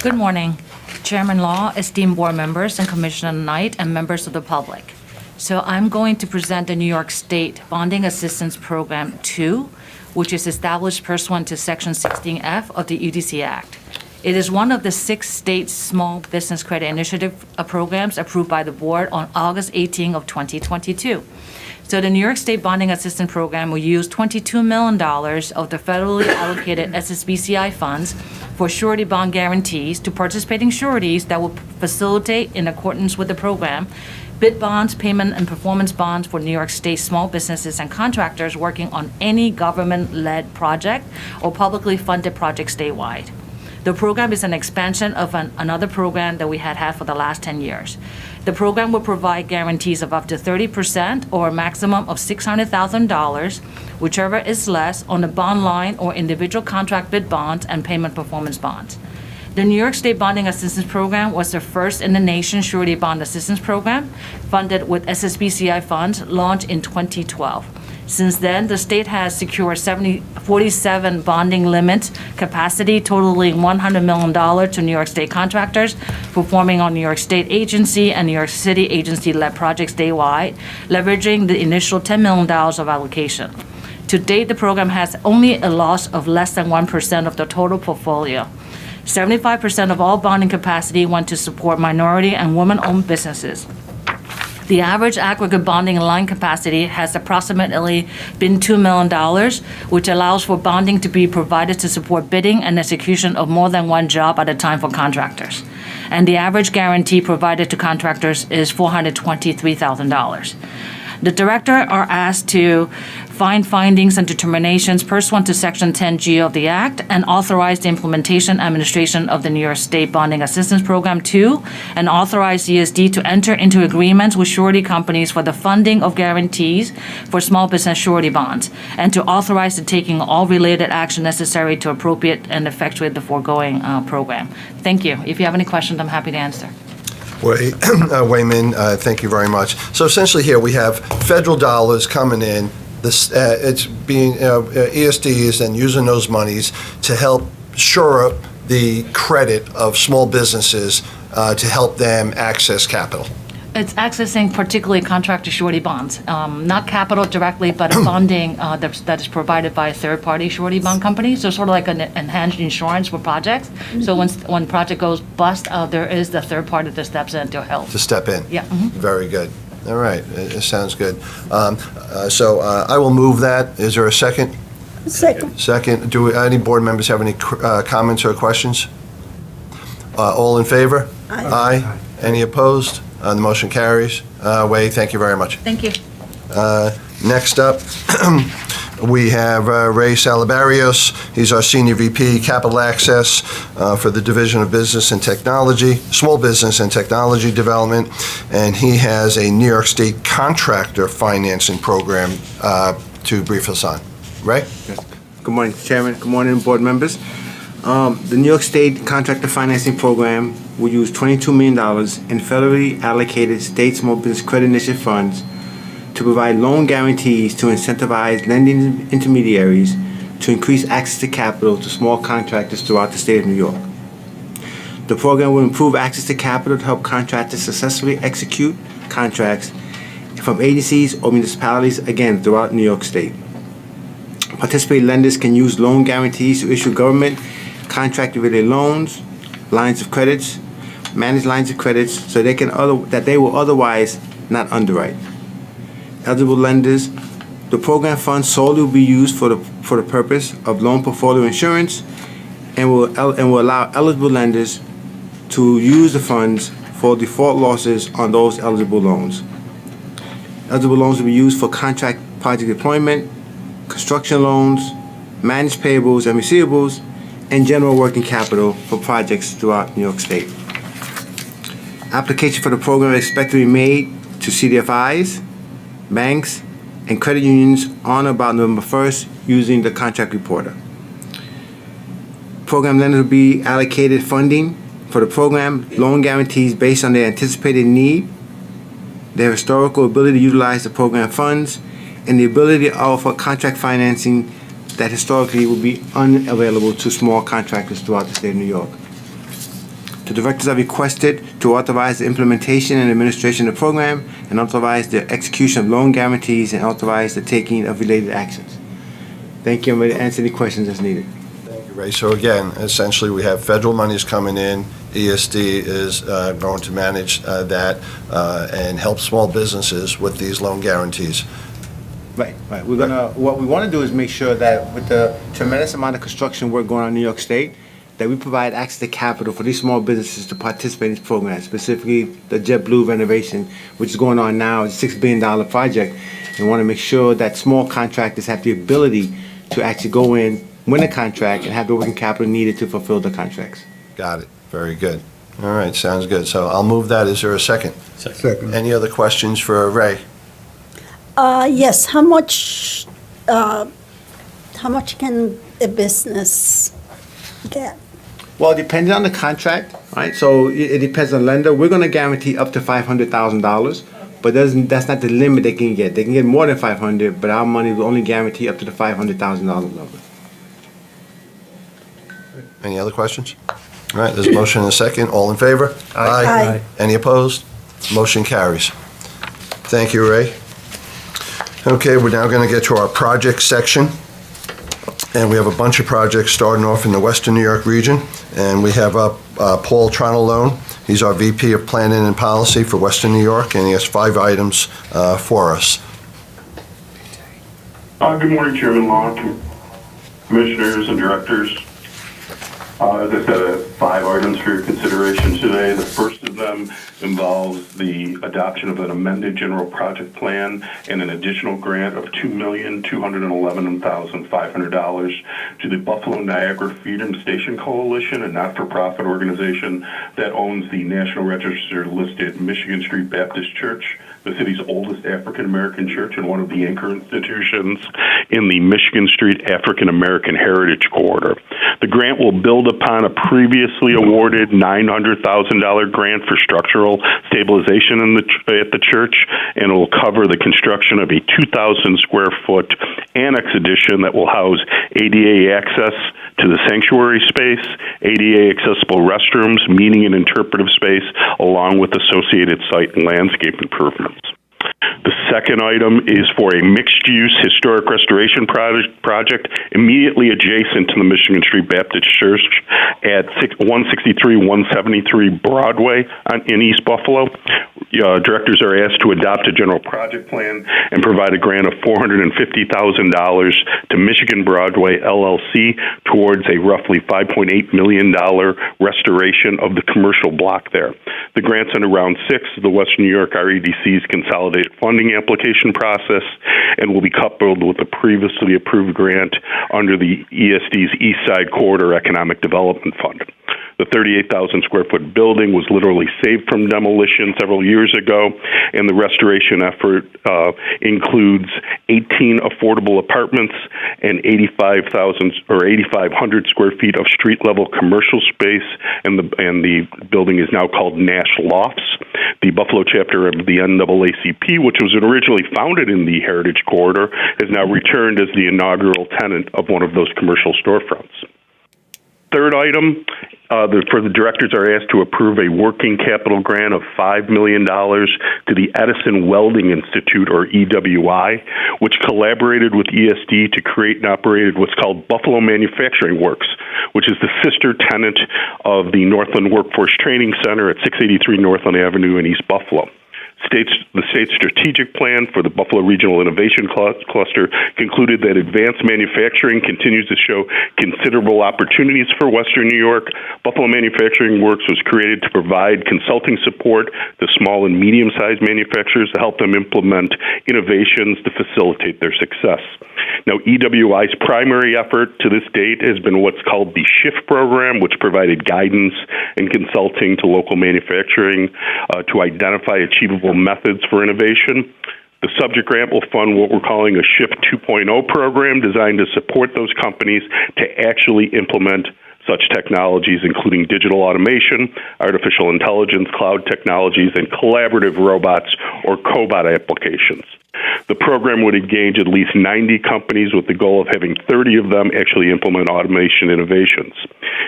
Good morning, Chairman Law, esteemed board members, and Commissioner Knight, and members of the public. So I'm going to present the New York State Bonding Assistance Program 2, which is established pursuant to Section 16F of the UDC Act. It is one of the 6 state small business credit initiative programs approved by the board on August 18 of 2022. So the New York State Bonding Assistance Program will use $22 million of the federally allocated SSBCI funds for surety bond guarantees to participating sureties that will facilitate, in accordance with the program, bid bonds, payment and performance bonds for New York State small businesses and contractors working on any government-led project or publicly funded project statewide. The program is an expansion of another program that we had for the last 10 years. The program will provide guarantees of up to 30% or a maximum of $600,000, whichever is less, on the bond line or individual contract bid bonds and payment performance bonds. The New York State Bonding Assistance Program was the first in the nation surety bond assistance program, funded with SSBCI funds, launched in 2012. Since then, the state has secured 47 bonding limit capacity totaling $100 million to New York State contractors performing on New York State agency and New York City agency-led projects statewide, leveraging the initial $10 million of allocation. To date, the program has only a loss of less than 1% of the total portfolio. 75% of all bonding capacity went to support minority and women-owned businesses. The average aggregate bonding line capacity has approximately been $2 million, which allows for bonding to be provided to support bidding and execution of more than one job at a time for contractors. And the average guarantee provided to contractors is $423,000. The director are asked to find findings and determinations pursuant to Section 10G of the Act and authorize the implementation administration of the New York State Bonding Assistance Program 2 and authorize ESD to enter into agreements with surety companies for the funding of guarantees for small business surety bonds and to authorize the taking of all related action necessary to appropriate and effectuate the foregoing program. Thank you. If you have any questions, I'm happy to answer. Wei Min, thank you very much. So essentially here we have federal dollars coming in. It's being ESDs and using those monies to help shore up the credit of small businesses to help them access capital. It's accessing particularly contractor surety bonds, not capital directly, but a bonding that is provided by a third-party surety bond company. So sort of like an enhanced insurance for projects. So when project goes bust, there is the third party that steps in to help. To step in. Yeah. Very good. All right. It sounds good. So I will move that. Is there a second? Second. Second. Do any board members have any comments or questions? All in favor? Aye. Aye. Any opposed? The motion carries. Wei, thank you very much. Thank you. Next up, we have Ray Salabarios. He's our Senior VP, Capital Access for the Division of Business and Technology, Small Business and Technology Development, and he has a New York State contractor financing program to brief us on. Ray? Good morning, Chairman. Good morning, board members. The New York State Contractor Financing Program will use $22 million in federally allocated state small business credit initiative funds to provide loan guarantees to incentivize lending intermediaries to increase access to capital to small contractors throughout the state of New York. The program will improve access to capital to help contractors successfully execute contracts from agencies or municipalities, again, throughout New York State. Participating lenders can use loan guarantees to issue government contract-related loans, lines of credits, managed lines of credits, so that they will otherwise not underwrite. Eligible lenders, the program funds solely will be used for the purpose of loan portfolio insurance, and will allow eligible lenders to use the funds for default losses on those eligible loans. Eligible loans will be used for contract project deployment, construction loans, managed payables and receivables, and general working capital for projects throughout New York State. Application for the program is expected to be made to CDFIs, banks, and credit unions on or about November 1st using the contract reporter. Program lenders will be allocated funding for the program loan guarantees based on their anticipated need, their historical ability to utilize the program funds, and the ability to offer contract financing that historically would be unavailable to small contractors throughout the state of New York. The directors are requested to authorize the implementation and administration of the program, and authorize the execution of loan guarantees, and authorize the taking of related actions. Thank you. I'm ready to answer any questions as needed. Thank you, Ray. So again, essentially, we have federal monies coming in. ESD is going to manage that and help small businesses with these loan guarantees. Right. What we want to do is make sure that with the tremendous amount of construction work going on in New York State, that we provide access to capital for these small businesses to participate in this program, specifically the JetBlue renovation, which is going on now, it's a $6 billion project. And we want to make sure that small contractors have the ability to actually go in, win a contract, and have the working capital needed to fulfill the contracts. Got it. Very good. All right, sounds good. So I'll move that. Is there a second? Second. Any other questions for Ray? Yes, how much can a business get? Well, depending on the contract, right? So it depends on the lender. We're going to guarantee up to $500,000, but that's not the limit they can get. They can get more than $500,000, but our money will only guarantee up to the $500,000 number. Any other questions? All right, there's a motion and a second. All in favor? Aye. Aye. Any opposed? Motion carries. Thank you, Ray. Okay, we're now going to get to our project section. And we have a bunch of projects starting off in the Western New York region. And we have Paul Tronalone. He's our VP of Planning and Policy for Western New York, and he has 5 items for us. Good morning, Chairman Law, Commissioners and Directors. As I said, 5 items for your consideration today. The first of them involves the adoption of an amended general project plan and an additional grant of $2,211,500 to the Buffalo Niagara Freedom Station Coalition, a not-for-profit organization that owns the National Register listed Michigan Street Baptist Church, the city's oldest African-American church and one of the anchor institutions in the Michigan Street African-American Heritage Corridor. The grant will build upon a previously awarded $900,000 grant for structural stabilization at the church, and it will cover the construction of a 2,000 square foot annex addition that will house ADA access to the sanctuary space, ADA accessible restrooms, meeting and interpretive space, along with associated site and landscape improvements. The second item is for a mixed-use historic restoration project immediately adjacent to the Michigan Street Baptist Church at 163-173 Broadway in East Buffalo. Directors are asked to adopt a general project plan and provide a grant of $450,000 to Michigan Broadway LLC towards a roughly $5.8 million restoration of the commercial block there. The grant's under Round 6 of the Western New York REDC's Consolidated consolidated funding application process and will be coupled with a previously approved grant under the ESD's East Side Corridor Economic Development Fund. The 38,000 square foot building was literally saved from demolition several years ago, and the restoration effort includes 18 affordable apartments and 8,500 square feet of street level commercial space, and the building is now called Nash Lofts. The Buffalo chapter of the NAACP, which was originally founded in the Heritage Corridor, has now returned as the inaugural tenant of one of those commercial storefronts. Third item, for the directors are asked to approve a working capital grant of $5 million to the Edison Welding Institute, or EWI, which collaborated with ESD to create and operated what's called Buffalo Manufacturing Works, which is the sister tenant of the Northland Workforce Training Center at 683 Northland Avenue in East Buffalo. The state's strategic plan for the Buffalo Regional Innovation Cluster concluded that advanced manufacturing continues to show considerable opportunities for Western New York. Buffalo Manufacturing Works was created to provide consulting support to small and medium-sized manufacturers to help them implement innovations to facilitate their success. Now, EWI's primary effort to this date has been what's called the SHIFT program, which provided guidance and consulting to local manufacturing to identify achievable methods for innovation. The subject grant will fund what we're calling a SHIFT 2.0 program designed to support those companies to actually implement such technologies, including digital automation, artificial intelligence, cloud technologies, and collaborative robots or cobot applications. The program would engage at least 90 companies with the goal of having 30 of them actually implement automation innovations.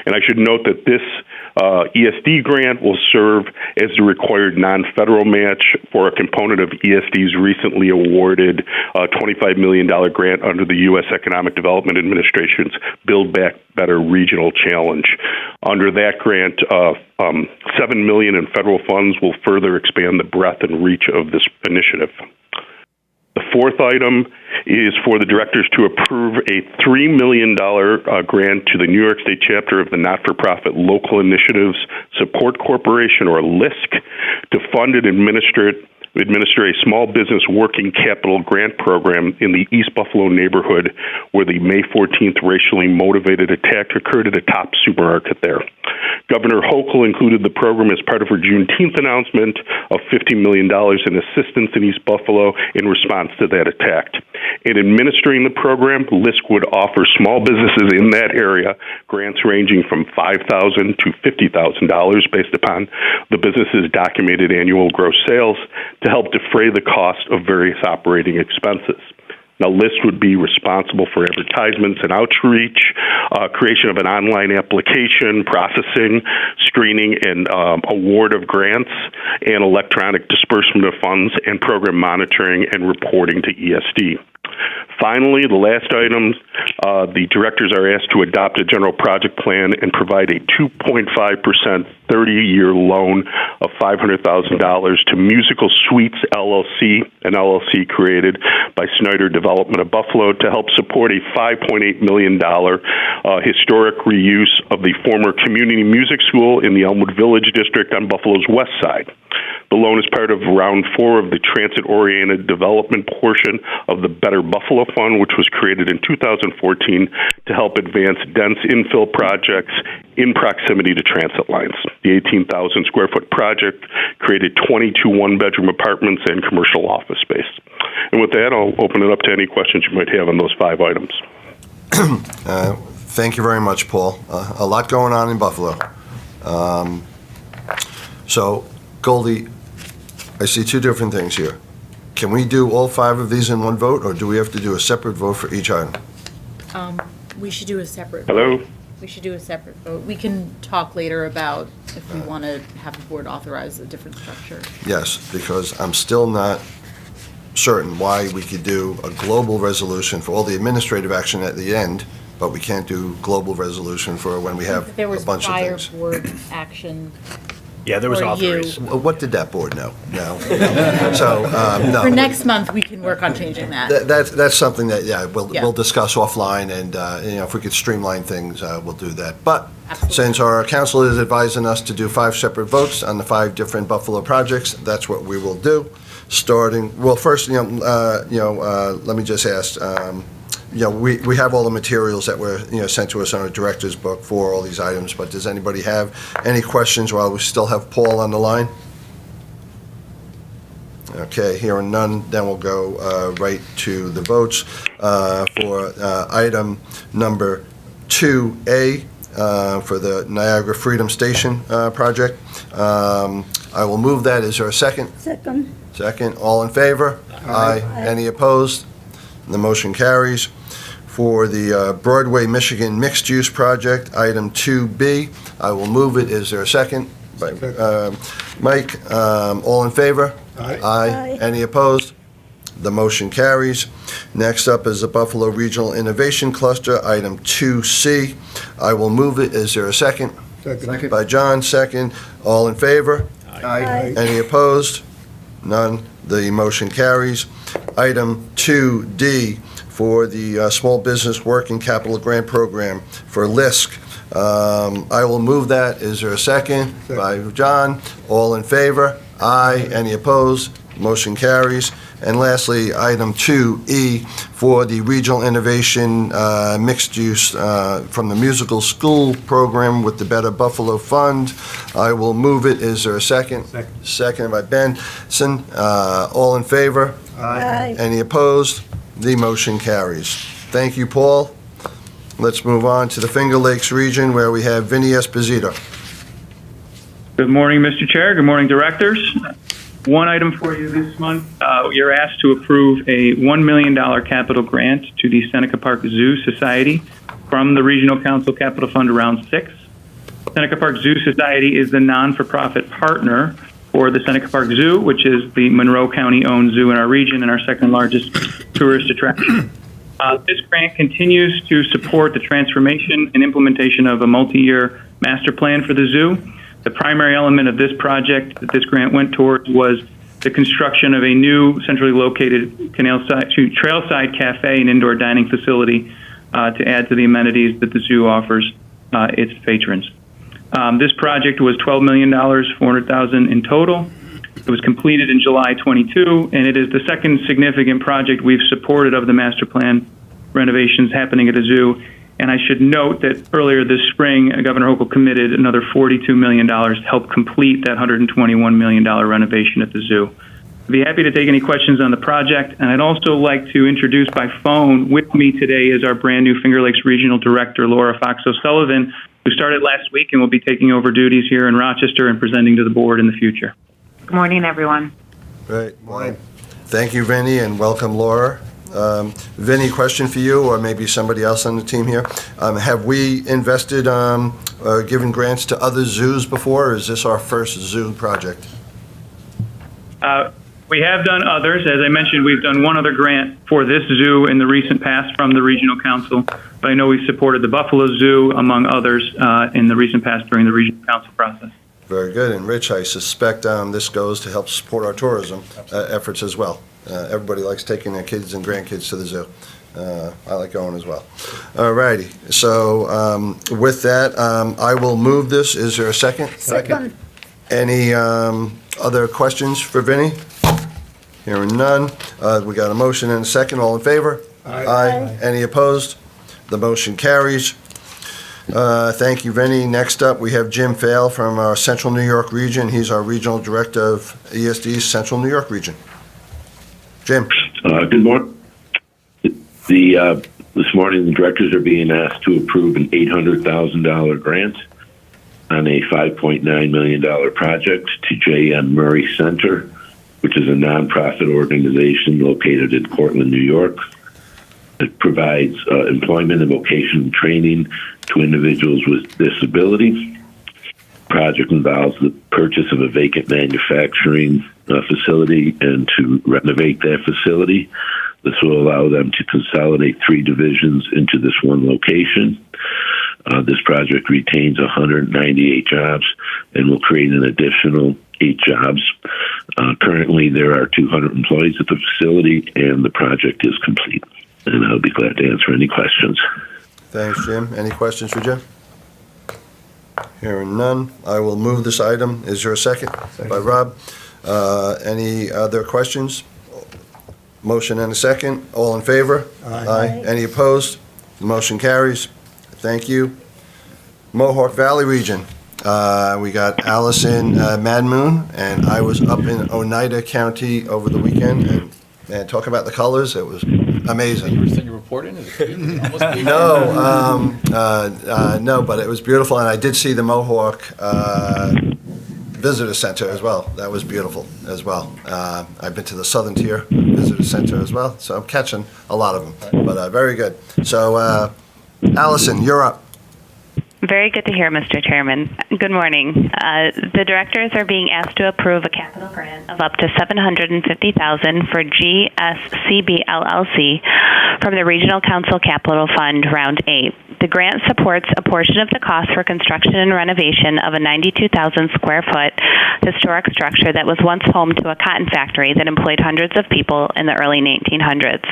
And I should note that this ESD grant will serve as the required non-federal match for a component of ESD's recently awarded $25 million grant under the U.S. Economic Development Administration's Build Back Better Regional Challenge. Under that grant, $7 million in federal funds will further expand the breadth and reach of this initiative. The fourth item is for the directors to approve a $3 million grant to the New York State chapter of the not-for-profit Local Initiatives Support Corporation, or LISC, to fund and administer a small business working capital grant program in the East Buffalo neighborhood where the May 14th racially motivated attack occurred at a top supermarket there. Governor Hochul included the program as part of her Juneteenth announcement of $50 million in assistance in East Buffalo in response to that attack. In administering the program, LISC would offer small businesses in that area grants ranging from $5,000 to $50,000 based upon the business's documented annual gross sales to help defray the cost of various operating expenses. Now, LISC would be responsible for advertisements and outreach, creation of an online application, processing, screening, and award of grants, and electronic disbursement of funds, and program monitoring and reporting to ESD. Finally, the last item, the directors are asked to adopt a general project plan and provide a 2.5% 30-year loan of $500,000 to Musical Suites LLC, an LLC created by Snyder Development of Buffalo to help support a $5.8 million historic reuse of the former community music school in the Elmwood Village District on Buffalo's west side. The loan is part of round 4 of the transit-oriented development portion of the Better Buffalo Fund, which was created in 2014 to help advance dense infill projects in proximity to transit lines. The 18,000 square foot project created 22 one-bedroom apartments and commercial office space. And with that, I'll open it up to any questions you might have on those 5 items. Thank you very much, Paul. A lot going on in Buffalo. So, Goldie, I see 2 different things here. Can we do all 5 of these in one vote, or do we have to do a separate vote for each item? We should do a separate Hello? vote. We should do a separate vote. We can talk later about if we want to have the board authorize a different structure. Yes, because I'm still not certain why we could do a global resolution for all the administrative action at the end, but we can't do global resolution for when we have There a was bunch of prior things. board action. Yeah, there was Or you. authorization. What did that board know? No. So, no. For next month, we can work on changing that. That's something that, Yeah. we'll discuss offline, and, if we could streamline things, we'll do that. But since our council is advising us to do 5 separate votes on the 5 different Buffalo projects, that's what we will do. starting, well, first, let me just ask, we have all the materials that were, sent to us on a director's book for all these items, but does anybody have any questions while we still have Paul on the line? Okay, hearing none, then we'll go right to the votes for item number 2A for the Niagara Freedom Station project. I will move that. Is there a second? Second. Second. All in favor? Aye. Any opposed? The motion carries. For the Broadway, Michigan mixed-use project, item 2B, I will move it. Is there a second? By Mike. All in favor? Aye. Aye. Any opposed? The motion carries. Next up is the Buffalo Regional Innovation Cluster, item 2C. I will move it. Is there a second? Second. By John, second. All in favor? Aye. Any opposed? None. The motion carries. Item 2D for the Small Business Working Capital Grant Program for LISC. I will move that. Is there a second? By John. All in favor? Aye. Any opposed? Motion carries. And lastly, item 2E for the Regional Innovation Mixed Use from the Musical School Program with the Better Buffalo Fund. I will move it. Is there a second? Second. Second by Benson. All in favor? Aye. Any opposed? The motion carries. Thank you, Paul. Let's move on to the Finger Lakes region where we have Vinny Esposito. Good morning, Mr. Chair. Good morning, directors. One item for you this month. You're asked to approve a $1 million capital grant to the Seneca Park Zoo Society from the Regional Council Capital Fund Round 6. Seneca Park Zoo Society is the non-for-profit partner for the Seneca Park Zoo, which is the Monroe County-owned zoo in our region and our second largest tourist attraction. This grant continues to support the transformation and implementation of a multi-year master plan for the zoo. The primary element of this project that this grant went towards was the construction of a new centrally located trailside cafe and indoor dining facility to add to the amenities that the zoo offers its patrons. This project was $12 million, $400,000 in total. It was completed in July 22, and it is the second significant project we've supported of the master plan renovations happening at the zoo. And I should note that earlier this spring, Governor Hochul committed another $42 million to help complete that $121 million renovation at the zoo. I'd be happy to take any questions on the project, and I'd also like to introduce by phone with me today is our brand new Finger Lakes Regional Director, Laura Fox O'Sullivan, who started last week and will be taking over duties here in Rochester and presenting to the board in the future. Good morning, everyone. Right. Morning. Thank you, Vinny, and welcome, Laura. Vinny, question for you, or maybe somebody else on the team here. Have we invested, given grants to other zoos before, or is this our first zoo project? We have done others. As I mentioned, we've done one other grant for this zoo in the recent past from the Regional Council, but I know we've supported the Buffalo Zoo, among others, in the recent past during the Regional Council process. Very good. And Rich, I suspect this goes to help support our tourism efforts as well. Everybody likes taking their kids and grandkids to the zoo. I like going as well. All righty. So with that, I will move this. Is there a second? Second. Any other questions for Vinny? Hearing none. We got a motion and a second. All in favor? Aye. Any opposed? The motion carries. Thank you, Vinny. Next up, we have Jim Fail from our Central New York region. He's our Regional Director of ESD's Central New York region. Jim. Good morning. This morning, the directors are being asked to approve an $800,000 grant on a $5.9 million project to J.M. Murray Center, which is a nonprofit organization located in Cortland, New York. It provides employment and vocational training to individuals with disabilities. The project involves the purchase of a vacant manufacturing facility and to renovate that facility. This will allow them to consolidate 3 divisions into this one location. This project retains 198 jobs and will create an additional 8 jobs. Currently, there are 200 employees at the facility, and the project is complete. And I'll be glad to answer any questions. Thanks, Jim. Any questions for Jim? Hearing none, I will move this item. Is there a second? By Rob. Any other questions? Motion and a second. All in favor? Aye. Any opposed? The motion carries. Thank you. Mohawk Valley Region. We got Allison Madmoon, and I was up in Oneida County over the weekend, and man, talk about the colors, it was amazing. You were saying you reporting? No, but it was beautiful, and I did see the Mohawk Visitor Center as well. That was beautiful as well. I've been to the Southern Tier Visitor Center as well, so I'm catching a lot of them, but very good. So, Allison, you're up. Very good to hear, Mr. Chairman. Good morning. The directors are being asked to approve a capital grant of up to $750,000 for GSCB LLC from the Regional Council Capital Fund, Round 8. The grant supports a portion of the cost for construction and renovation of a 92,000 square foot historic structure that was once home to a cotton factory that employed hundreds of people in the early 1900s.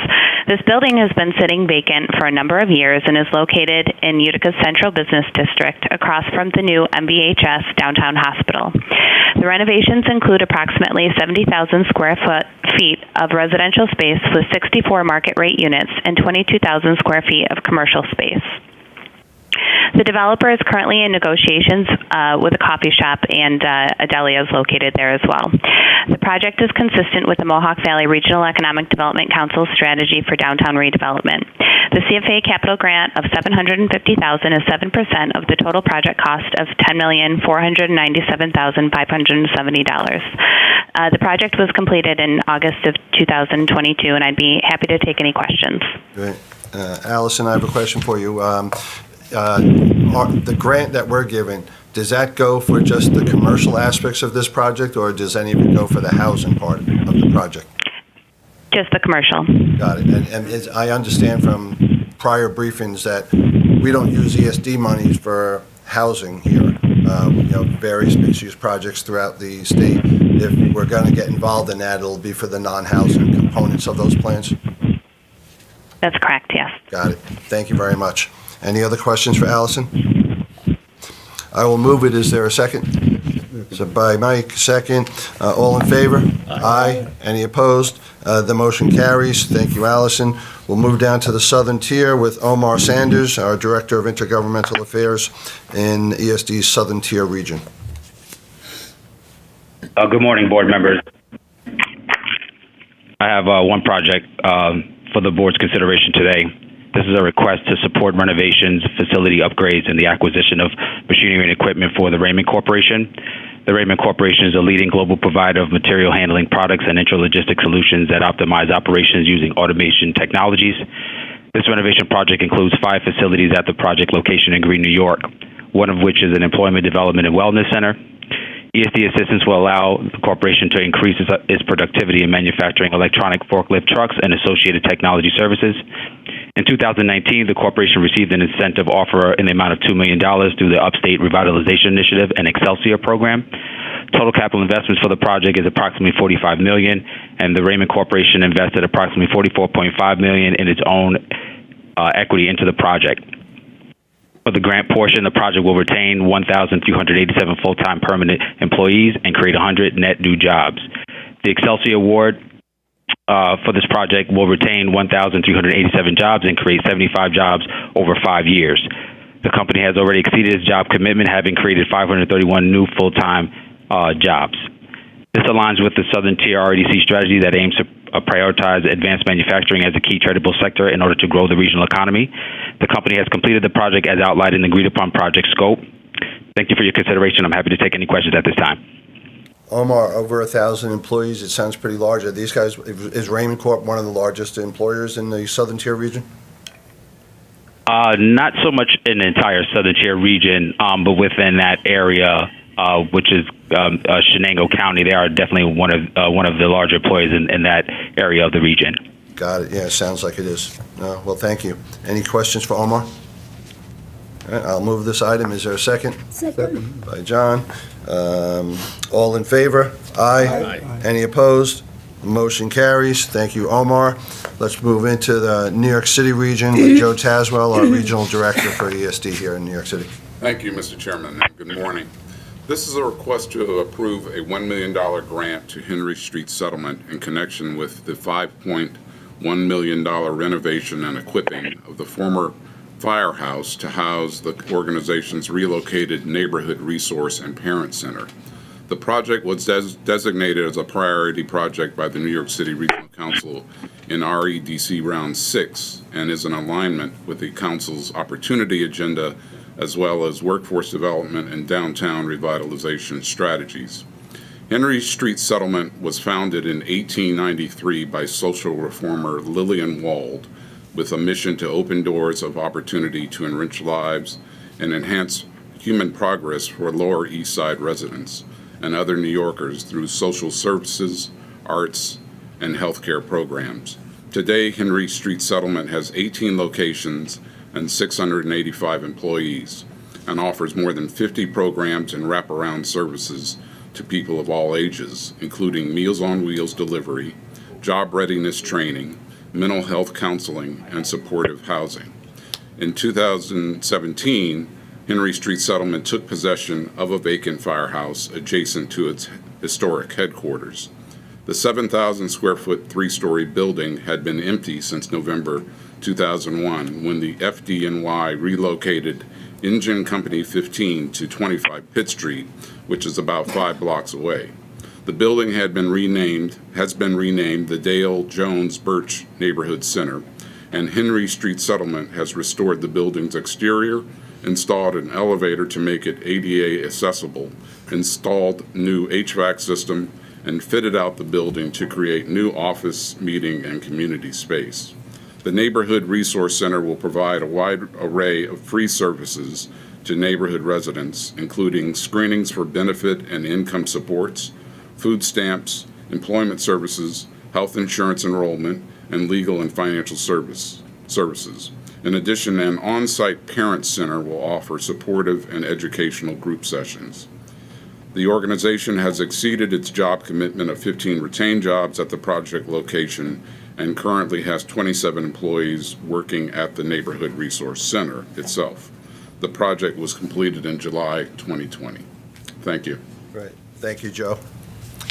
This building has been sitting vacant for a number of years and is located in Utica's Central Business District across from the new MBHS Downtown Hospital. The renovations include approximately 70,000 square feet of residential space with 64 market rate units and 22,000 square feet of commercial space. The developer is currently in negotiations with a coffee shop, and a deli is located there as well. The project is consistent with the Mohawk Valley Regional Economic Development Council's strategy for downtown redevelopment. The CFA capital grant of $750,000 is 7% of the total project cost of $10,497,570. The project was completed in August of 2022, and I'd be happy to take any questions. Great. Allison, I have a question for you. The grant that we're given, does that go for just the commercial aspects of this project, or does any of it go for the housing part of the project? Just the commercial. Got it. And I understand from prior briefings that we don't use ESD monies for housing here. Various mixed-use projects throughout the state. If we're going to get involved in that, it'll be for the non-housing components of those plans? That's correct, yes. Got it. Thank you very much. Any other questions for Allison? I will move it. Is there a second? So by Mike, second. All in favor? Aye. Any opposed? The motion carries. Thank you, Allison. We'll move down to the Southern Tier with Omar Sanders, our Director of Intergovernmental Affairs in ESD's Southern Tier region. Good morning, board members. I have one project for the board's consideration today. This is a request to support renovations, facility upgrades, and the acquisition of machinery and equipment for the Raymond Corporation. The Raymond Corporation is a leading global provider of material handling products and intralogistic solutions that optimize operations using automation technologies. This renovation project includes 5 facilities at the project location in Green, New York, one of which is an employment development and wellness center. ESD assistance will allow the corporation to increase its productivity in manufacturing electronic forklift trucks and associated technology services. In 2019, the corporation received an incentive offer in the amount of $2 million through the Upstate Revitalization Initiative and Excelsior program. Total capital investments for the project is approximately $45 million, and the Raymond Corporation invested approximately $44.5 million in its own equity into the project. For the grant portion, the project will retain 1,387 full-time permanent employees and create 100 net new jobs. The Excelsior Award for this project will retain 1,387 jobs and create 75 jobs over 5 years. The company has already exceeded its job commitment, having created 531 new full-time jobs. This aligns with the Southern Tier RDC strategy that aims to prioritize advanced manufacturing as a key tradable sector in order to grow the regional economy. The company has completed the project as outlined in the agreed-upon project scope. Thank you for your consideration. I'm happy to take any questions at this time. Omar, over 1,000 employees. It sounds pretty large. Are these guys, is Raymond Corp one of the largest employers in the Southern Tier region? Not so much in the entire Southern Tier region, but within that area, which is Shenango County, they are definitely one of the larger employers in that area of the region. Got it. Yeah, sounds like it is. Well, thank you. Any questions for Omar? All right, I'll move this item. Is there a second? Second. By John. All in favor? Aye. Any opposed? Motion carries. Thank you, Omar. Let's move into the New York City region with Joe Taswell, our Regional Director for ESD here in New York City. Thank you, Mr. Chairman, and good morning. This is a request to approve a $1 million grant to Henry Street Settlement in connection with the $5.1 million renovation and equipping of the former firehouse to house the organization's relocated Neighborhood Resource and Parent Center. The project was designated as a priority project by the New York City Regional Council in REDC Round 6 and is in alignment with the Council's opportunity agenda as well as workforce development and downtown revitalization strategies. Henry Street Settlement was founded in 1893 by social reformer Lillian Wald with a mission to open doors of opportunity to enrich lives and enhance human progress for Lower East Side residents and other New Yorkers through social services, arts, and healthcare programs. Today, Henry Street Settlement has 18 locations and 685 employees and offers more than 50 programs and wraparound services to people of all ages, including Meals on Wheels delivery, job readiness training, mental health counseling, and supportive housing. In 2017, Henry Street Settlement took possession of a vacant firehouse adjacent to its historic headquarters. The 7,000 square foot 3-story building had been empty since November 2001 when the FDNY relocated Engine Company 15 to 25 Pitt Street, which is about 5 blocks away. The building has been renamed the Dale Jones Birch Neighborhood Center, and Henry Street Settlement has restored the building's exterior, installed an elevator to make it ADA accessible, installed new HVAC system, and fitted out the building to create new office, meeting, and community space. The Neighborhood Resource Center will provide a wide array of free services to neighborhood residents, including screenings for benefit and income supports, food stamps, employment services, health insurance enrollment, and legal and financial services. In addition, an on-site parent center will offer supportive and educational group sessions. The organization has exceeded its job commitment of 15 retained jobs at the project location and currently has 27 employees working at the Neighborhood Resource Center itself. The project was completed in July 2020. Thank you. Great. Thank you, Joe.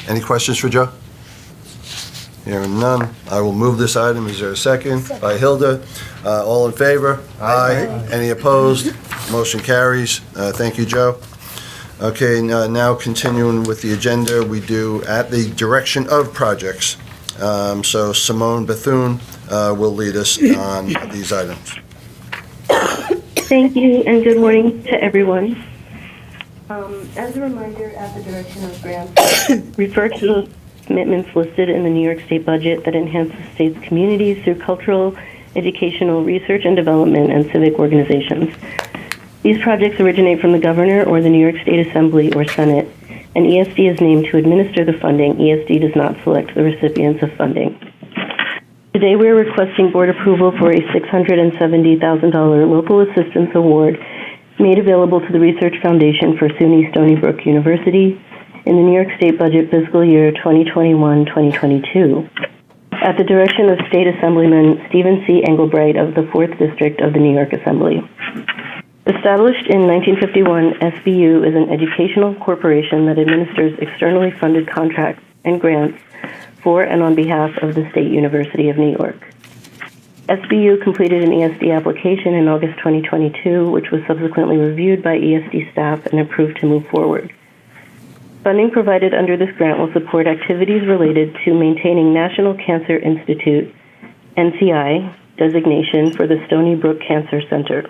Any questions for Joe? Hearing none, I will move this item. Is there a second? By Hilda. All in favor? Aye. Any opposed? Motion carries. Thank you, Joe. Okay, now continuing with the agenda, we do at the direction of projects. So Simone Bethune will lead us on these items. Thank you, and good morning to everyone. As a reminder, at the direction of grants, refer to the commitments listed in the New York State budget that enhance the state's communities through cultural, educational, research and development, and civic organizations. These projects originate from the governor or the New York State Assembly or Senate, and ESD is named to administer the funding. ESD does not select the recipients of funding. Today we are requesting board approval for a $670,000 local assistance award made available to the Research Foundation for SUNY Stony Brook University in the New York State budget fiscal year 2021-2022 at the direction of State Assemblyman Stephen C. Engelbright of the 4th District of the New York Assembly. Established in 1951, SBU is an educational corporation that administers externally funded contracts and grants for and on behalf of the State University of New York. SBU completed an ESD application in August 2022, which was subsequently reviewed by ESD staff and approved to move forward. Funding provided under this grant will support activities related to maintaining National Cancer Institute, NCI, designation for the Stony Brook Cancer Center.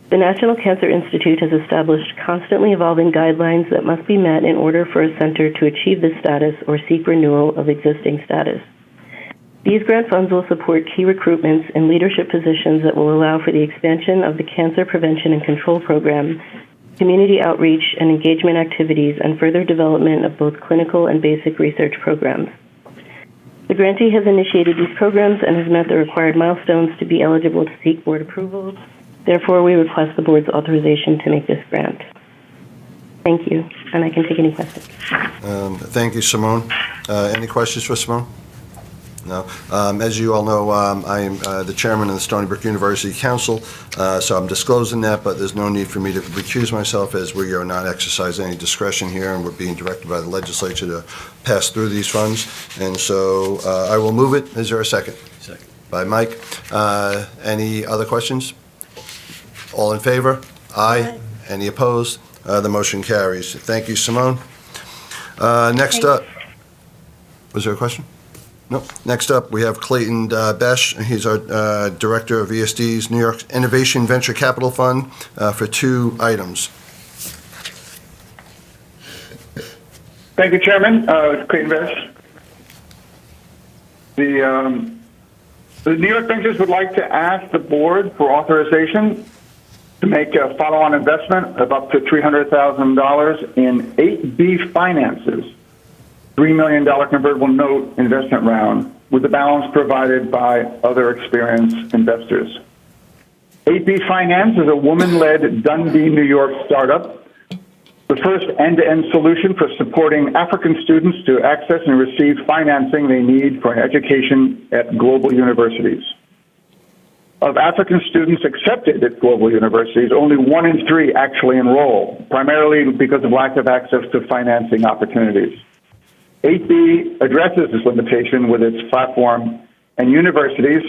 The National Cancer Institute has established constantly evolving guidelines that must be met in order for a center to achieve this status or seek renewal of existing status. These grant funds will support key recruitments and leadership positions that will allow for the expansion of the Cancer Prevention and Control Program, community outreach and engagement activities, and further development of both clinical and basic research programs. The grantee has initiated these programs and has met the required milestones to be eligible to seek board approval. Therefore, we request the board's authorization to make this grant. Thank you, and I can take any questions. Thank you, Simone. Any questions for Simone? No. As you all know, I am the chairman of the Stony Brook University Council, so I'm disclosing that, but there's no need for me to recuse myself as we are not exercising any discretion here, and we're being directed by the legislature to pass through these funds. And so I will move it. Is there a second? Second. By Mike. Any other questions? All in favor? Aye. Any opposed? The motion carries. Thank you, Simone. Next up, was there a question? No. Next up, we have Clayton Besh. He's our Director of ESD's New York Innovation Venture Capital Fund for 2 items. Thank you, Chairman. Clayton Besh. The New York Ventures would like to ask the board for authorization to make a follow-on investment of up to $300,000 in 8B Finances, $3 million convertible note investment round, with the balance provided by other experienced investors. 8B Finance is a woman-led Dundee, New York startup, the first end-to-end solution for supporting African students to access and receive financing they need for an education at global universities. Of African students accepted at global universities, only 1 in 3 actually enroll, primarily because of lack of access to financing opportunities. 8B addresses this limitation with its platform, and universities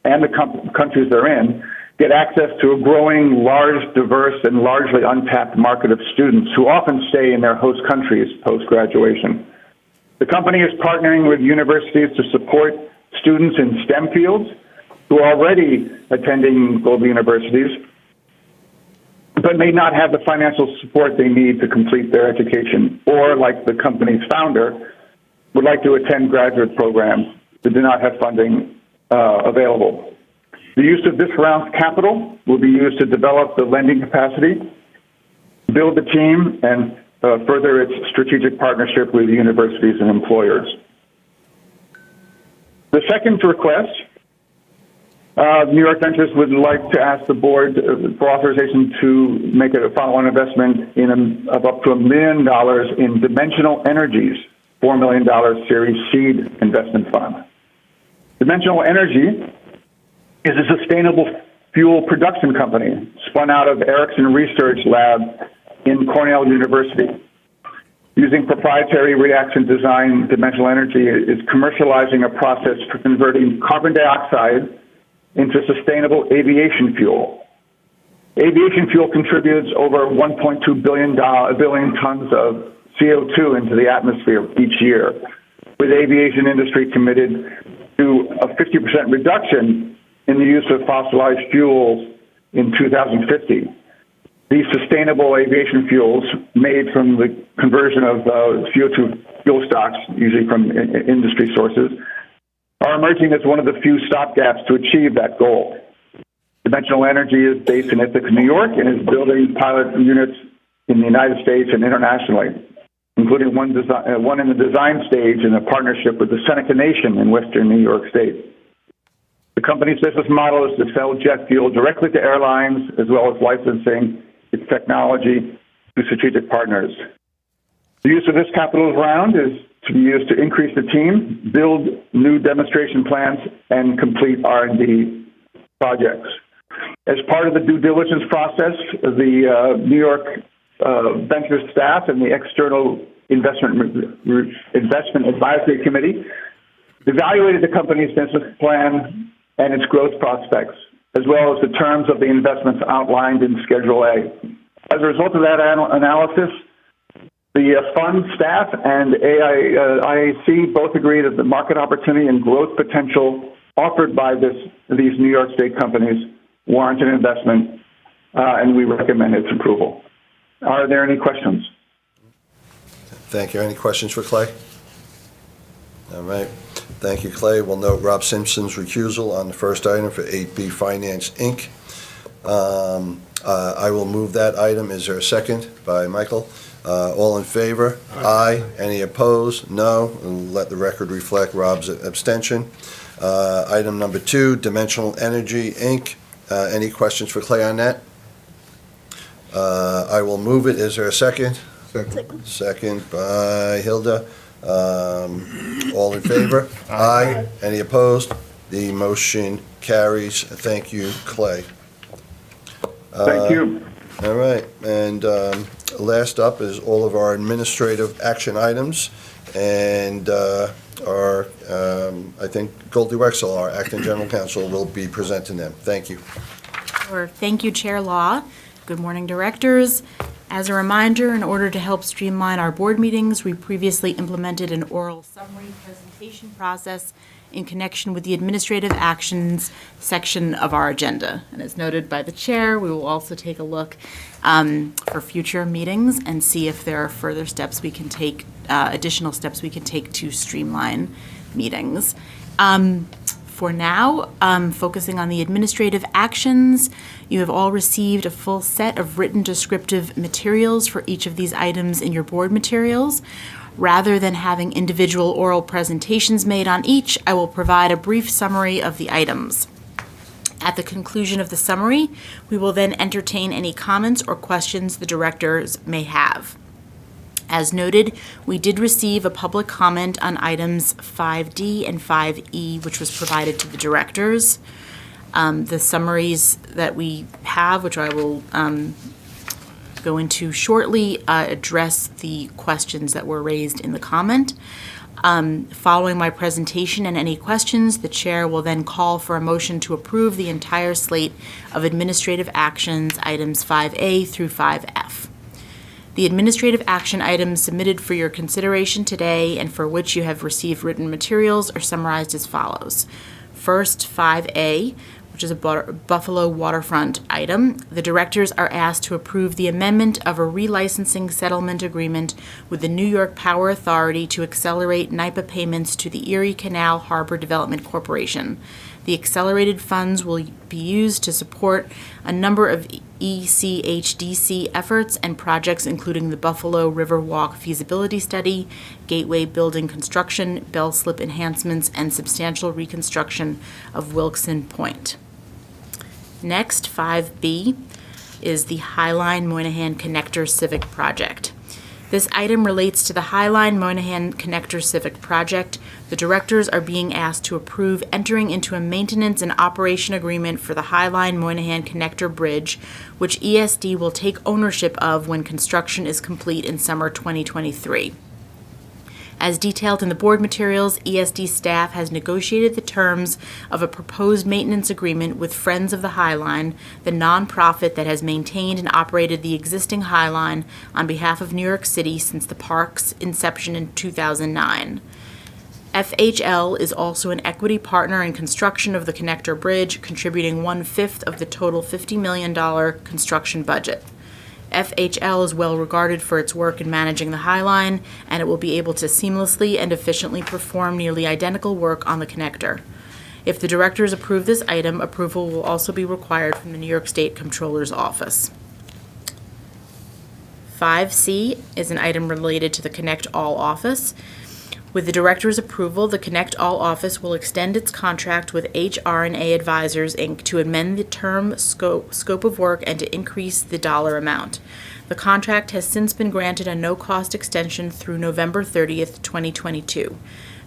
and the countries they're in get access to a growing, large, diverse, and largely untapped market of students who often stay in their host countries post-graduation. The company is partnering with universities to support students in STEM fields who are already attending global universities, but may not have the financial support they need to complete their education, or, like the company's founder, would like to attend graduate programs that do not have funding available. The use of this round's capital will be used to develop the lending capacity, build the team, and further its strategic partnership with universities and employers. The second request, New York Ventures would like to ask the board for authorization to make a follow-on investment of up to $1 million in Dimensional Energy's $4 million Series Seed investment fund. Dimensional Energy is a sustainable fuel production company spun out of Ericsson Research Lab in Cornell University. Using proprietary reaction design, Dimensional Energy is commercializing a process for converting carbon dioxide into sustainable aviation fuel. Aviation fuel contributes over 1.2 billion tons of CO2 into the atmosphere each year, with the aviation industry committed to a 50% reduction in the use of fossilized fuels in 2050. These sustainable aviation fuels, made from the conversion of CO2 fuel stocks, usually from industry sources, are emerging as one of the few stopgaps to achieve that goal. Dimensional Energy is based in Ithaca, New York, and is building pilot units in the United States and internationally, including one in the design stage in a partnership with the Seneca Nation in western New York State. The company's business model is to sell jet fuel directly to airlines, as well as licensing its technology to strategic partners. The use of this capital round is to be used to increase the team, build new demonstration plants, and complete R&D projects. As part of the due diligence process, the New York Ventures staff and the External Investment Advisory Committee evaluated the company's business plan and its growth prospects, as well as the terms of the investments outlined in Schedule A. As a result of that analysis, the fund staff and IAC both agree that the market opportunity and growth potential offered by these New York State companies warrant an investment, and we recommend its approval. Are there any questions? Thank you. Any questions for Clay? All right. Thank you, Clay. We'll note Rob Simpson's recusal on the first item for 8B Finance, Inc. I will move that item. Is there a second? By Michael. All in favor? Aye. Any opposed? No. And let the record reflect Rob's abstention. Item number 2, Dimensional Energy, Inc. Any questions for Clay on that? I will move it. Is there a second? Second. Second by Hilda. All in favor? Aye. Any opposed? The motion carries. Thank you, Clay. Thank you. All right, and last up is all of our administrative action items, and I think Goldie Wexel, our acting general counsel, will be presenting them. Thank you. Sure. Thank you, Chair Law. Good morning, directors. As a reminder, in order to help streamline our board meetings, we previously implemented an oral summary presentation process in connection with the administrative actions section of our agenda. And as noted by the chair, we will also take a look for future meetings and see if there are further steps we can take, additional steps we can take to streamline meetings. For now, focusing on the administrative actions, you have all received a full set of written descriptive materials for each of these items in your board materials. Rather than having individual oral presentations made on each, I will provide a brief summary of the items. At the conclusion of the summary, we will then entertain any comments or questions the directors may have. As noted, we did receive a public comment on items 5D and 5E, which was provided to the directors. The summaries that we have, which I will go into shortly, address the questions that were raised in the comment. Following my presentation and any questions, the chair will then call for a motion to approve the entire slate of administrative actions, items 5A through 5F. The administrative action items submitted for your consideration today and for which you have received written materials are summarized as follows. First, 5A, which is a Buffalo waterfront item. The directors are asked to approve the amendment of a relicensing settlement agreement with the New York Power Authority to accelerate NYPA payments to the Erie Canal Harbor Development Corporation. The accelerated funds will be used to support a number of ECHDC efforts and projects, including the Buffalo River Walk feasibility study, gateway building construction, bell slip enhancements, and substantial reconstruction of Wilkson Point. Next, 5B, is the Highline Moynihan Connector Civic Project. This item relates to the Highline Moynihan Connector Civic Project. The directors are being asked to approve entering into a maintenance and operation agreement for the Highline Moynihan Connector Bridge, which ESD will take ownership of when construction is complete in summer 2023. As detailed in the board materials, ESD staff has negotiated the terms of a proposed maintenance agreement with Friends of the Highline, the nonprofit that has maintained and operated the existing Highline on behalf of New York City since the park's inception in 2009. FHL is also an equity partner in construction of the Connector Bridge, contributing 1/5 of the total $50 million construction budget. FHL is well regarded for its work in managing the Highline, and it will be able to seamlessly and efficiently perform nearly identical work on the connector. If the directors approve this item, approval will also be required from the New York State Comptroller's Office. 5C is an item related to the Connect All office. With the director's approval, the Connect All office will extend its contract with HR&A Advisors, Inc. to amend the term, scope of work, and to increase the dollar amount. The contract has since been granted a no-cost extension through November 30th, 2022.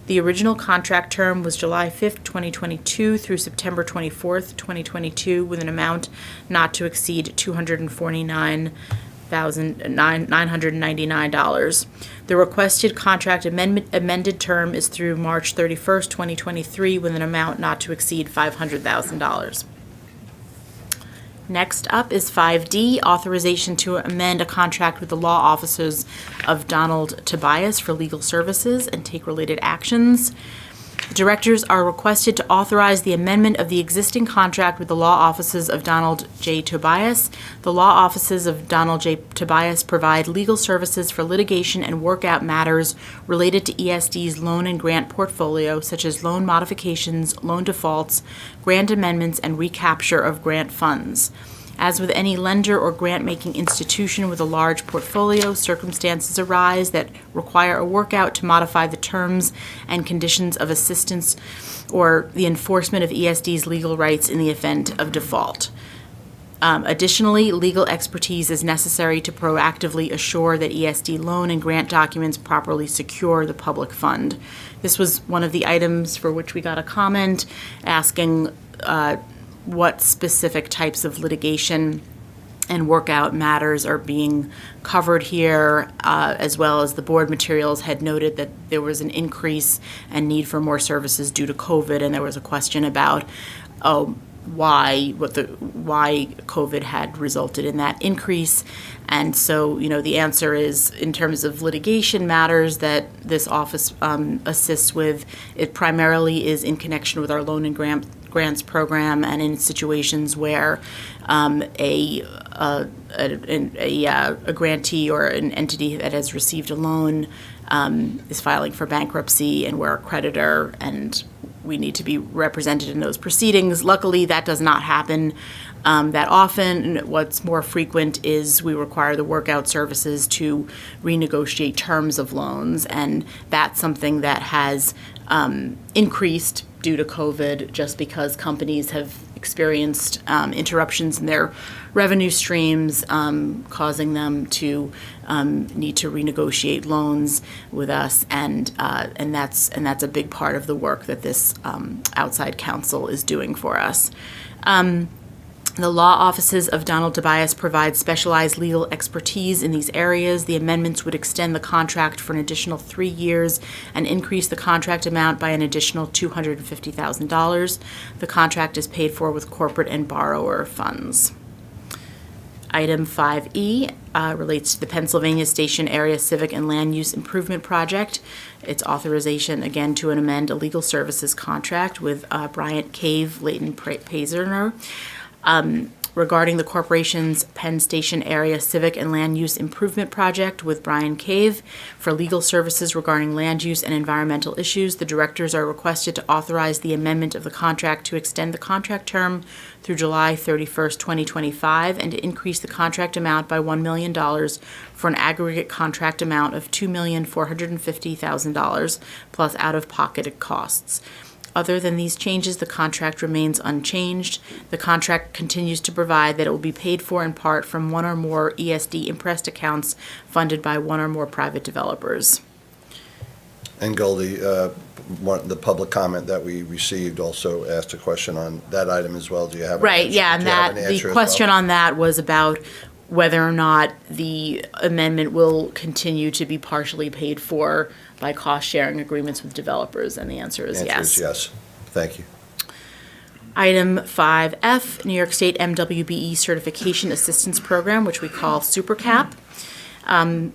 The original contract term was July 5th, 2022 through September 24th, 2022, with an amount not to exceed $249,999. The requested contract amended term is through March 31st, 2023, with an amount not to exceed $500,000. Next up is 5D, authorization to amend a contract with the law offices of Donald Tobias for legal services and take related actions. The directors are requested to authorize the amendment of the existing contract with the law offices of Donald J. Tobias. The law offices of Donald J. Tobias provide legal services for litigation and workout matters related to ESD's loan and grant portfolio, such as loan modifications, loan defaults, grant amendments, and recapture of grant funds. As with any lender or grant-making institution with a large portfolio, circumstances arise that require a workout to modify the terms and conditions of assistance or the enforcement of ESD's legal rights in the event of default. Additionally, legal expertise is necessary to proactively assure that ESD loan and grant documents properly secure the public fund. This was one of the items for which we got a comment asking what specific types of litigation and workout matters are being covered here, as well as the board materials had noted that there was an increase and need for more services due to COVID, and there was a question about why COVID had resulted in that increase. And so, the answer is, in terms of litigation matters that this office assists with, it primarily is in connection with our loan and grants program, and in situations where a grantee or an entity that has received a loan is filing for bankruptcy, and we're a creditor and we need to be represented in those proceedings. Luckily, that does not happen that often. What's more frequent is we require the workout services to renegotiate terms of loans, and that's something that has increased due to COVID, just because companies have experienced interruptions in their revenue streams, causing them to need to renegotiate loans with us, and that's a big part of the work that this outside counsel is doing for us. The law offices of Donald Tobias provide specialized legal expertise in these areas. The amendments would extend the contract for an additional 3 years and increase the contract amount by an additional $250,000. The contract is paid for with corporate and borrower funds. Item 5E relates to the Pennsylvania Station Area Civic and Land Use Improvement Project. It's authorization, again, to amend a legal services contract with Bryant Cave Leighton Pazerner. Regarding the corporation's Penn Station Area Civic and Land Use Improvement Project with Brian Cave for legal services regarding land use and environmental issues, the directors are requested to authorize the amendment of the contract to extend the contract term through July 31st, 2025, and to increase the contract amount by $1 million for an aggregate contract amount of $2,450,000 plus out-of-pocket costs. Other than these changes, the contract remains unchanged. The contract continues to provide that it will be paid for in part from one or more ESD impressed accounts funded by one or more private developers. And Goldie, the public comment that we received also asked a question on that item as well. Do you have an Right, answer? yeah, and Do you have that, an the answer as question well? on that was about whether or not the amendment will continue to be partially paid for by cost-sharing agreements with developers, and the answer is yes. Answer is yes. Thank you. Item 5F, New York State MWBE Certification Assistance Program, which we call SuperCap.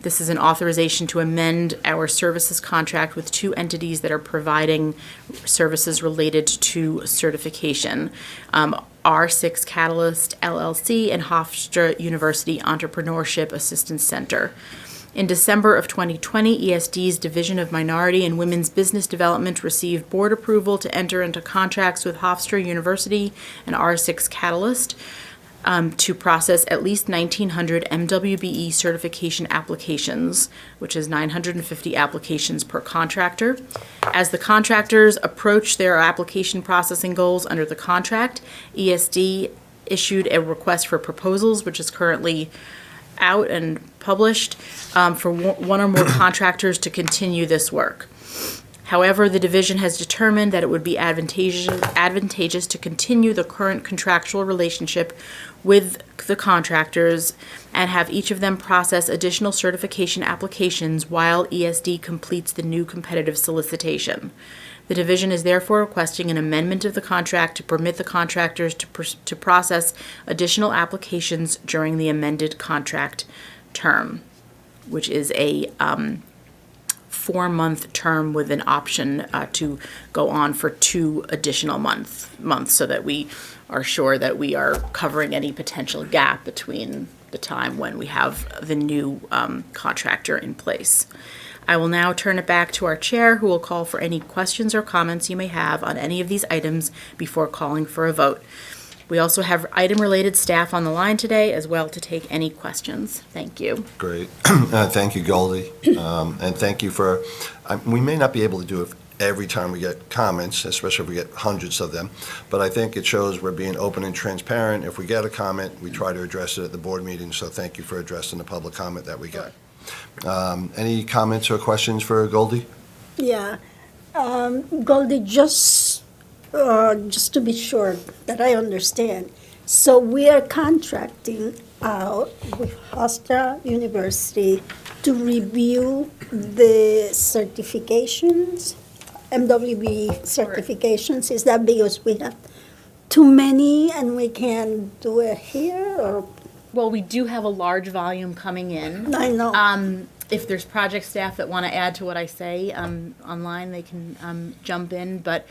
This is an authorization to amend our services contract with two entities that are providing services related to certification. R6 Catalyst LLC and Hofstra University Entrepreneurship Assistance Center. In December of 2020, ESD's Division of Minority and Women's Business Development received board approval to enter into contracts with Hofstra University and R6 Catalyst to process at least 1,900 MWBE certification applications, which is 950 applications per contractor. As the contractors approach their application processing goals under the contract, ESD issued a request for proposals, which is currently out and published, for one or more contractors to continue this work. However, the division has determined that it would be advantageous to continue the current contractual relationship with the contractors and have each of them process additional certification applications while ESD completes the new competitive solicitation. The division is therefore requesting an amendment of the contract to permit the contractors to process additional applications during the amended contract term, which is a 4-month term with an option to go on for 2 additional months, so that we are sure that we are covering any potential gap between the time when we have the new contractor in place. I will now turn it back to our chair, who will call for any questions or comments you may have on any of these items before calling for a vote. We also have item-related staff on the line today as well to take any questions. Thank you. Great. Thank you, Goldie. And thank you for, we may not be able to do every time we get comments, especially if we get hundreds of them. But I think it shows we're being open and transparent. If we get a comment, we try to address it at the board meeting, so thank you for addressing the public comment that we got. Any comments or questions for Goldie? Yeah. Goldie, just to be sure that I understand, so we are contracting out with Hofstra University to review the certifications, MWB certifications. Is that because we have too many and we can do it here, or? Well, we do have a large volume coming in. I know. If there's project staff that want to add to what I say online, they can jump in. But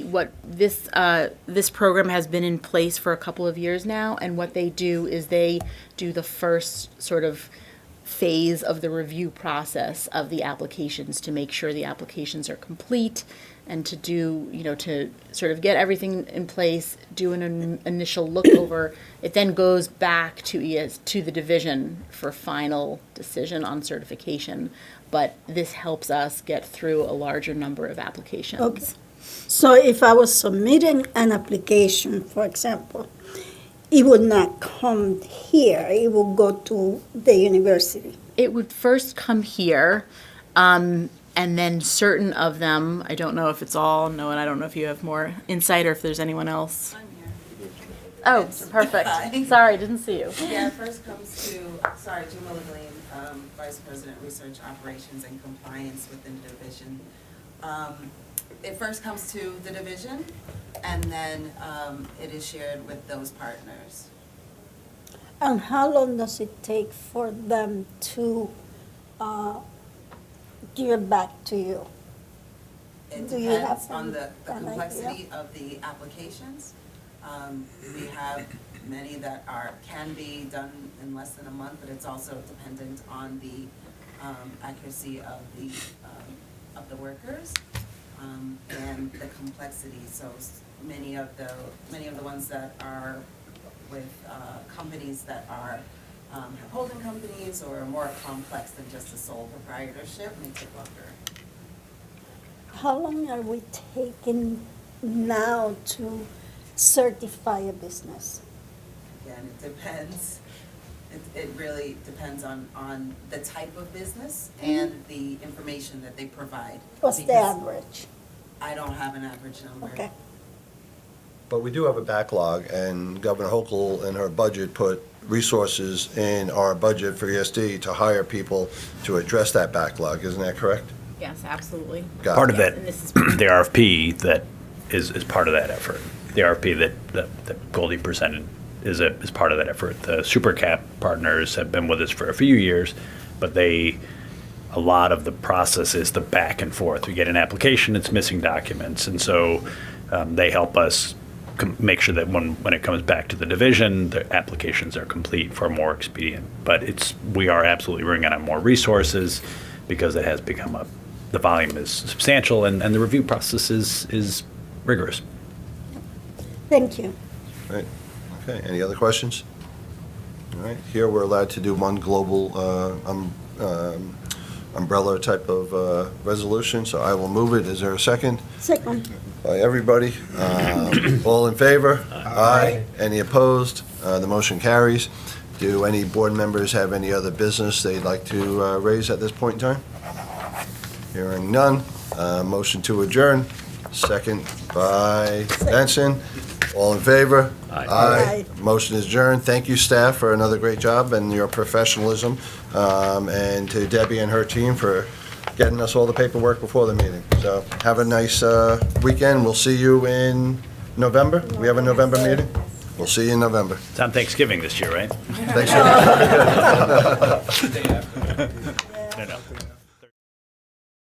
this program has been in place for a couple of years now, and what they do is they do the first sort of phase of the review process of the applications to make sure the applications are complete, and to do, to sort of get everything in place, do an initial look over. It then goes back to the division for final decision on certification. But this helps us get through a larger number of applications. Okay. So if I was submitting an application, for example, it would not come here, it would go to the university. It would first come here, and then certain of them, I don't know if it's all, no, and I don't know if you have more insight or if there's anyone else. I'm here. Oh, perfect. Sorry, didn't see you. Yeah, first comes to, Jim Willigleen, Vice President, Research Operations and Compliance within the division. It first comes to the division, and then it is shared with those partners. And how long does it take for them to give it back to you? It Do you have depends on the an complexity of the applications. We have many that can be done in less than a month, but it's also dependent on the accuracy of the workers and the complexity. So many of the ones that are with companies that are have holding companies or are more complex than just a sole proprietorship makes it longer. How long are we taking now to certify a business? Again, it depends. It really depends on the type of business and the information that they provide. What's the average? I don't have an average number. Okay. But we do have a backlog, and Governor Hochul in her budget put resources in our budget for ESD to hire people to address that backlog. Isn't that correct? Yes, absolutely. Part of Yes, it, and this is- the RFP that is part of that effort. The RFP that Goldie presented is part of that effort. The SuperCap partners have been with us for a few years, but a lot of the process is the back and forth. We get an application, it's missing documents, and so they help us make sure that when it comes back to the division, the applications are complete for more expedient. But we are absolutely bringing on more resources because it has become the volume is substantial, and the review process is rigorous. Thank you. Right. Okay, any other questions? All right, here we're allowed to do one global umbrella type of resolution, so I will move it. Is there a second? Second. By everybody. All in favor? Aye. Any opposed? The motion carries. Do any board members have any other business they'd like to raise at this point in time? Hearing none. Motion to adjourn. Second by Benson. All in favor? Aye. Motion is adjourned. Thank you, staff, for another great job and your professionalism, and to Debbie and her team for getting us all the paperwork before the meeting. So have a nice weekend. We'll see you in November. We have a November meeting. We'll see you in November. It's on Thanksgiving this year, right? Thanks. No.